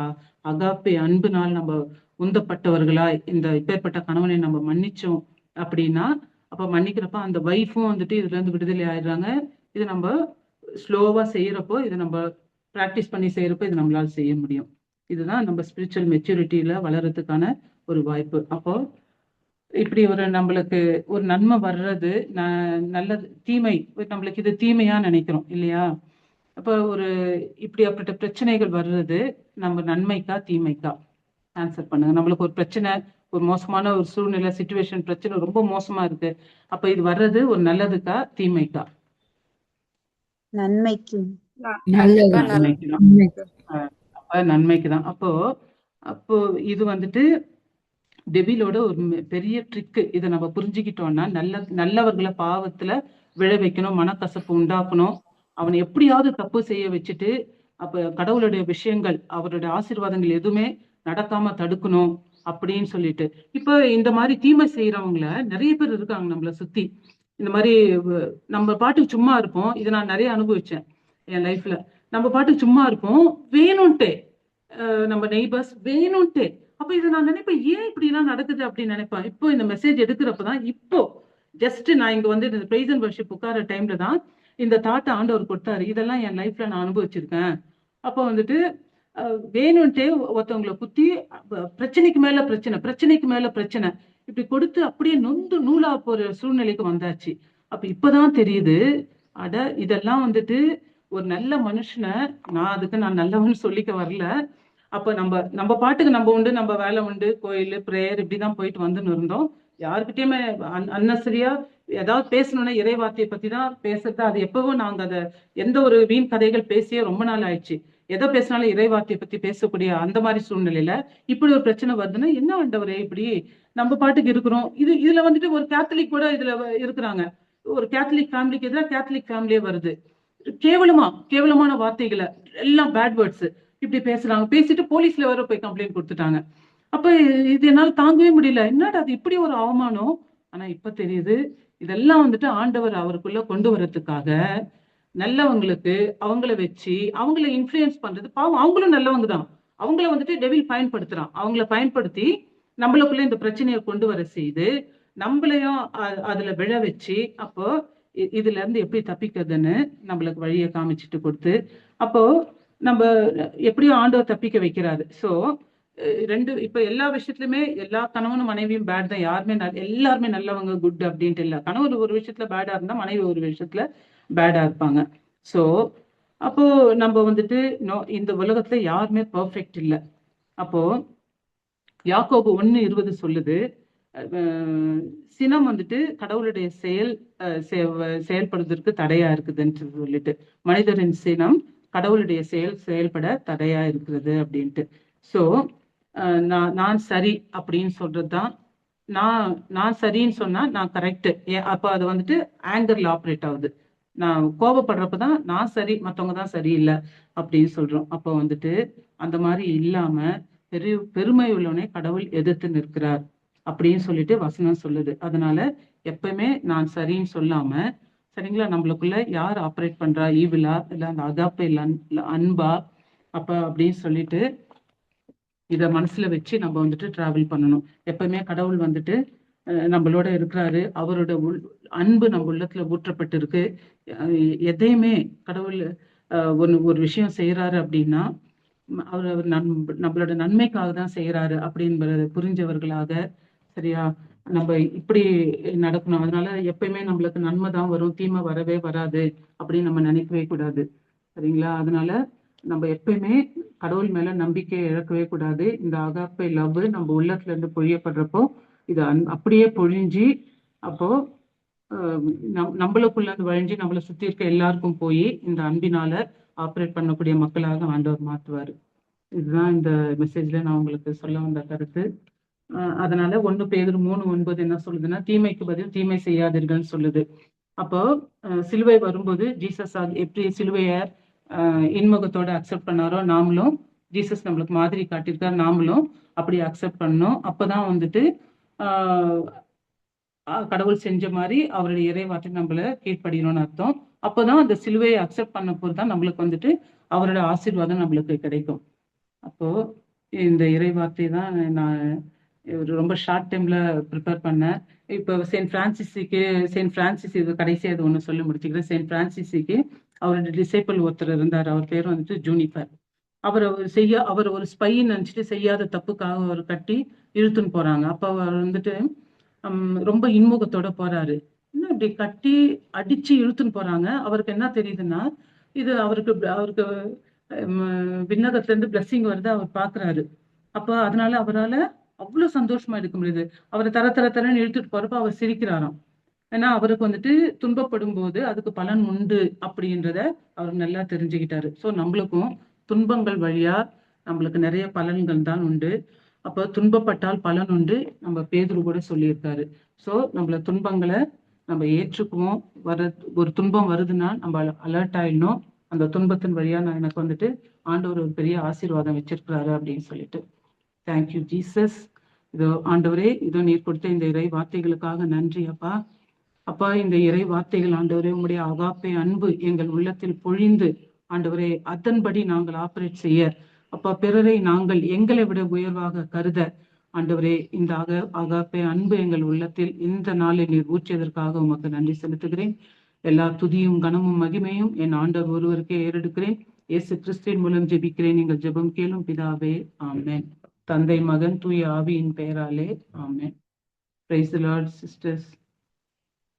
அகாப்பே அன்புனால் நம்ம உந்தப்பட்டவர்களா இந்த இப்பேற்பட்ட கணவனை நம்ம மன்னிச்சோம் அப்படின்னா அப்ப மன்னிக்கிறப்ப அந்த வைஃபும் வந்துட்டு இதுல இருந்து விடுதலை ஆயிடுறாங்க. இது நம்ம ஸ்லோவா செய்யறப்போ இதை நம்ம பிராக்டிஸ் பண்ணி செய்யறப்போ இது நம்மளால செய்ய முடியும். இதுதான் நம்ம ஸ்பிரிச்சுவல் மெச்சூரிட்டியில வளர்றதுக்கான ஒரு வாய்ப்பு. அப்போ இப்படி நம்மளுக்கு ஒரு நன்மை வர்றது நல்லது தீமை நம்மளுக்கு இது தீமையா நினைக்கிறோம் இல்லையா? அப்ப இப்படியாப்பட்ட பிரச்சனைகள் வர்றது நம்ம நன்மைக்கா தீமைக்கா? ஆன்சர் பண்ணுங்க. நம்மளுக்கு ஒரு பிரச்சனை, ஒரு மோசமான ஒரு சூழ்நிலை, சிச்சுவேஷன், பிரச்சனை ரொம்ப மோசமா இருக்கு. அப்ப இது வர்றது ஒரு நல்லதுக்கா தீமைக்கா? நன்மைக்கு. கண்டிப்பா நல்ல நன்மைக்குதான். அப்ப நன்மைக்குதான். அப்போ அப்போ இது வந்துட்டு டெவிலோட ஒரு பெரிய ட்ரிக்கு. இதை நம்ம புரிஞ்சுக்கிட்டோம்னா நல்லவர்களை பாவத்துல விழ வைக்கணும், மனக்கசப்பு உண்டாக்கணும், அவனை எப்படியாவது தப்பு செய்ய வச்சுட்டு அப்ப கடவுளுடைய விஷயங்கள், அவருடைய ஆசீர்வாதங்கள் எதுவுமே நடக்காம தடுக்கணும் அப்படின்னு சொல்லிட்டு. இப்ப இந்த மாதிரி தீமை செய்யறவங்கள நிறைய பேர் இருக்காங்க நம்மள சுத்தி. இந்த மாதிரி நம்ம பாட்டுக்கு சும்மா இருப்போம். இதை நான் நிறைய அனுபவிச்சேன் என் லைஃப்ல. நம்ம பாட்டுக்கு சும்மா இருப்போம், வேணும்ட்டே நம்ம நெய்பர்ஸ் வேணும்ட்டே. அப்ப இதை நான் நினைப்பேன், ஏன் இப்படி எல்லாம் நடக்குது அப்படின்னு நினைப்பேன். இப்போ இந்த மெசேஜ் எடுக்கிறப்பதான், இப்போ ஜஸ்ட் நான் இங்க வந்து இந்த பிரைஸ் அண்ட் வர்ஷிப் உட்கார டைம்ல தான் இந்த தாட்டை ஆண்டவர் கொடுத்தாரு. இதெல்லாம் என் லைஃப்ல நான் அனுபவிச்சிருக்கேன். அப்போ வந்துட்டு வேணும்ட்டே ஒருத்தவங்களை குத்தி பிரச்சனைக்கு மேல பிரச்சனை, பிரச்சனைக்கு மேல பிரச்சனை இப்படி கொடுத்து அப்படியே நொந்து நூலா போற சூழ்நிலைக்கு வந்தாச்சு. அப்ப இப்பதான் தெரியுது, அட இதெல்லாம் வந்துட்டு ஒரு நல்ல மனுஷனை, நான் நல்லவன்னு சொல்லிக்க வரல. அப்ப நம்ம பாட்டுக்கு நம்ம உண்டு, நம்ம வேலை உண்டு, கோயில் பிரேயர் இப்படிதான் போயிட்டு வந்துன்னு இருந்தோம். யாருக்கிட்டயுமே அன்னசரியா ஏதாவது பேசணும்னா இறை வார்த்தையை பத்தி தான் பேசுறது. அது எப்பவும் நாங்க அதை எந்த ஒரு வீண் கதைகள் பேசியே ரொம்ப நாள் ஆயிடுச்சு. எதை பேசினாலும் இறை வார்த்தையை பத்தி பேசக்கூடிய அந்த மாதிரி சூழ்நிலையில இப்படி ஒரு பிரச்சனை வருதுன்னா, என்ன ஆண்டவரே இப்படி நம்ம பாட்டுக்கு இருக்கிறோம். இதுல வந்துட்டு ஒரு கேத்தலிக் கூட இதுல இருக்கிறாங்க. ஒரு கேத்தலிக் ஃபேமிலிக்கு எதிராக கேத்தலிக் ஃபேமிலியே வருது. கேவலமான வார்த்தைகளை எல்லாம் பேட் வேர்ட்ஸ் இப்படி பேசுறாங்க. பேசிட்டு போலீஸ்ல வர போய் கம்ப்ளைண்ட் கொடுத்துட்டாங்க. அப்ப இது என்னால தாங்கவே முடியல. என்னடா அது இப்படி ஒரு அவமானம். ஆனா இப்ப தெரியுது, இதெல்லாம் வந்துட்டு ஆண்டவர் அவருக்குள்ள கொண்டு வரதுக்காக நல்லவங்களுக்கு அவங்கள வச்சு அவங்கள இன்ஃப்ளூயன்ஸ் பண்றது. பாவம், அவங்களும் நல்லவங்க தான். அவங்கள வந்துட்டு டெவில் பயன்படுத்துறான். அவங்கள பயன்படுத்தி நம்மளுக்குள்ள இந்த பிரச்சனையை கொண்டு வர செய்து நம்மளையும் அதுல விழ வச்சு, அப்போ இதுல இருந்து எப்படி தப்பிக்கிறதுன்னு நம்மளுக்கு வழியை காமிச்சிட்டு கொடுத்து, அப்போ நம்ம எப்படியும் ஆண்டவர் தப்பிக்க வைக்கிறாரு. சோ இப்ப எல்லா விஷயத்துலயுமே எல்லா கணவனும் மனைவியும் பேட் தான். எல்லாருமே நல்லவங்க, குட் அப்படின்ட்டு இல்ல. கணவர் ஒரு விஷயத்துல பேடா இருந்தா மனைவி ஒரு விஷயத்துல பேடா இருப்பாங்க. சோ அப்போ நம்ம வந்துட்டு இந்த உலகத்துல யாருமே பெர்ஃபெக்ட் இல்ல. அப்போ யாக்கோபு 1:20 சொல்லுது, சினம் வந்துட்டு கடவுளுடைய செயல்படுவதற்கு தடையா இருக்குதுன்னு சொல்லிட்டு, மனிதரின் சினம் கடவுளுடைய செயல்பட தடையா இருக்கிறது அப்படின்ட்டு. சோ நான் சரி அப்படின்னு சொல்றதுதான். நான் சரின்னு சொன்னா நான் கரெக்ட். அப்ப அது வந்துட்டு ஆங்கர்ல ஆப்ரேட் ஆகுது. நான் கோபப்படுறப்பதான் நான் சரி, மத்தவங்க தான் சரியில்லை அப்படின்னு சொல்றோம். அப்போ வந்துட்டு அந்த மாதிரி இல்லாம பெருமை உள்ளவனே கடவுள் எதிர்த்து நிற்கிறார் அப்படின்னு சொல்லிட்டு வசனம் சொல்லுது. அதனால எப்பவுமே நான் சரின்னு சொல்லாம, சரிங்களா, நம்மளுக்குள்ள யார் ஆப்ரேட் பண்றா, ஈவிலா இல்ல அந்த அகாப்பே இல்ல அன்பா, அப்ப அப்படின்னு சொல்லிட்டு இத மனசுல வச்சு நம்ம வந்துட்டு டிராவல் பண்ணணும். எப்பவுமே கடவுள் வந்துட்டு நம்மளோட இருக்கிறாரு. அவரோட அன்பு நம்ம உள்ளத்துல ஊற்றப்பட்டு இருக்கு. எதையுமே கடவுள் ஒரு விஷயம் செய்யறாரு அப்படின்னா அவர் நம்மளோட நன்மைக்காக தான் செய்யறாரு அப்படின்றத புரிஞ்சவர்களாக, சரியா, நம்ம இப்படி நடக்கணும். அதனால எப்பயுமே நம்மளுக்கு நன்மை தான் வரும், தீமை வரவே வராது அப்படின்னு நம்ம நினைக்கவே கூடாது. சரிங்களா? அதனால நம்ம எப்பயுமே கடவுள் மேல நம்பிக்கையை இழக்கவே கூடாது. இந்த அகாப்பை லவ் நம்ம உள்ளத்துல இருந்து பொழியப்படுறப்போ இது அப்படியே பொழிஞ்சு, அப்போ நம்மளுக்குள்ள இருந்து வழிஞ்சு நம்மளை சுத்தி இருக்க எல்லாருக்கும் போய் இந்த அன்பினால ஆப்ரேட் பண்ணக்கூடிய மக்களாக ஆண்டவர் மாற்றுவாரு. இதுதான் இந்த மெசேஜ்ல நான் உங்களுக்கு சொல்ல வந்த கருத்து. அதனால 1 பேதுரு 3:9 என்ன சொல்லுதுன்னா, தீமைக்கு பதில் தீமை செய்யாதீர்கள்னு சொல்லுது. அப்போ சிலுவை வரும்போது ஜீசஸ் எப்படி சிலுவைய இன்முகத்தோட அக்செப்ட் பண்ணாரோ, நாமளும் ஜீசஸ் நம்மளுக்கு மாதிரி காட்டியிருக்காரு, நாமளும் அப்படி அக்செப்ட் பண்ணணும். அப்பதான் வந்துட்டு கடவுள் செஞ்ச மாதிரி அவருடைய இறைவாற்றை நம்மள கீழ்ப்படியணும்னு அர்த்தம். அப்போதான் அந்த சிலுவையை அக்செப்ட் பண்ண போதுதான் நம்மளுக்கு வந்துட்டு அவரோட ஆசீர்வாதம் நம்மளுக்கு கிடைக்கும். அப்போ இந்த இறைவார்த்தை தான் நான் ரொம்ப ஷார்ட் டைம்ல ப்ரிப்பேர் பண்ணேன். இப்போ செயின்ட் பிரான்சிஸ் இது கடைசியா இது ஒண்ணு சொல்லி முடிச்சுக்கிறேன். செயின்ட் பிரான்சிஸுக்கு அவரோட டிசைபிள் ஒருத்தர் இருந்தார். அவர் பேர் வந்துட்டு ஜூனிஃபர். அவர் ஒரு ஸ்பைன்னு நினைச்சிட்டு செய்யாத தப்புக்காக அவர் கட்டி இழுத்துன்னு போறாங்க. அப்ப அவர் வந்துட்டு ரொம்ப இன்முகத்தோட போறாரு. இன்னும் இப்படி கட்டி அடிச்சு இழுத்துன்னு போறாங்க. அவருக்கு என்ன தெரியுதுன்னா, இது அவருக்கு விண்ணகத்துல இருந்து பிளஸ்ஸிங் வருது, அவர் பாக்குறாரு. அப்ப அதனால அவரால அவ்வளவு சந்தோஷமா இருக்க முடியுது. அவரை தரன்னு இழுத்துட்டு போறப்ப அவர் சிரிக்கிறாராம். ஏன்னா அவருக்கு வந்துட்டு துன்பப்படும் போது அதுக்கு பலன் உண்டு அப்படின்றத அவர் நல்லா தெரிஞ்சுக்கிட்டாரு. சோ நம்மளுக்கும் துன்பங்கள் வழியா நம்மளுக்கு நிறைய பலன்கள் தான் உண்டு. அப்ப துன்பப்பட்டால் பலன் உண்டு, நம்ம பேதுரு கூட சொல்லியிருக்காரு. சோ நம்மள துன்பங்களை நம்ம ஏற்றுக்குவோம். ஒரு துன்பம் வருதுன்னா நம்ம அலர்ட் ஆயிடணும். அந்த துன்பத்தின் வழியா எனக்கு வந்துட்டு ஆண்டவர் ஒரு பெரிய ஆசீர்வாதம் வச்சிருக்கிறாரு அப்படின்னு சொல்லிட்டு. Thank you Jesus. இதோ ஆண்டவரே, இதோ நீர் கொடுத்த இந்த இறை வார்த்தைகளுக்காக நன்றி அப்பா. அப்பா, இந்த இறை வார்த்தைகள் ஆண்டவரே உங்களுடைய அகாப்பை அன்பு எங்கள் உள்ளத்தில் பொழிந்து ஆண்டவரே அதன்படி நாங்கள் ஆபரேட் செய்ய, அப்பா பிறரை நாங்கள் எங்களை விட உயர்வாக கருத ஆண்டவரே இந்த அகாப்பை அன்பு எங்கள் உள்ளத்தில் இந்த நாளில் நீர் ஊற்றியதற்காக உமக்கு நன்றி செலுத்துகிறேன். எல்லா துதியும் கனமும் மகிமையும் என் ஆண்டவர் ஒருவருக்கே ஏறெடுக்கிறேன். இயேசு கிறிஸ்துவின் மூலம் ஜெபிக்கிறேன். நீங்கள் ஜெபம் கேளும் பிதாவே, ஆமென். தந்தை, மகன், தூய ஆவியின் பெயராலே, amen. Praise the lord sisters.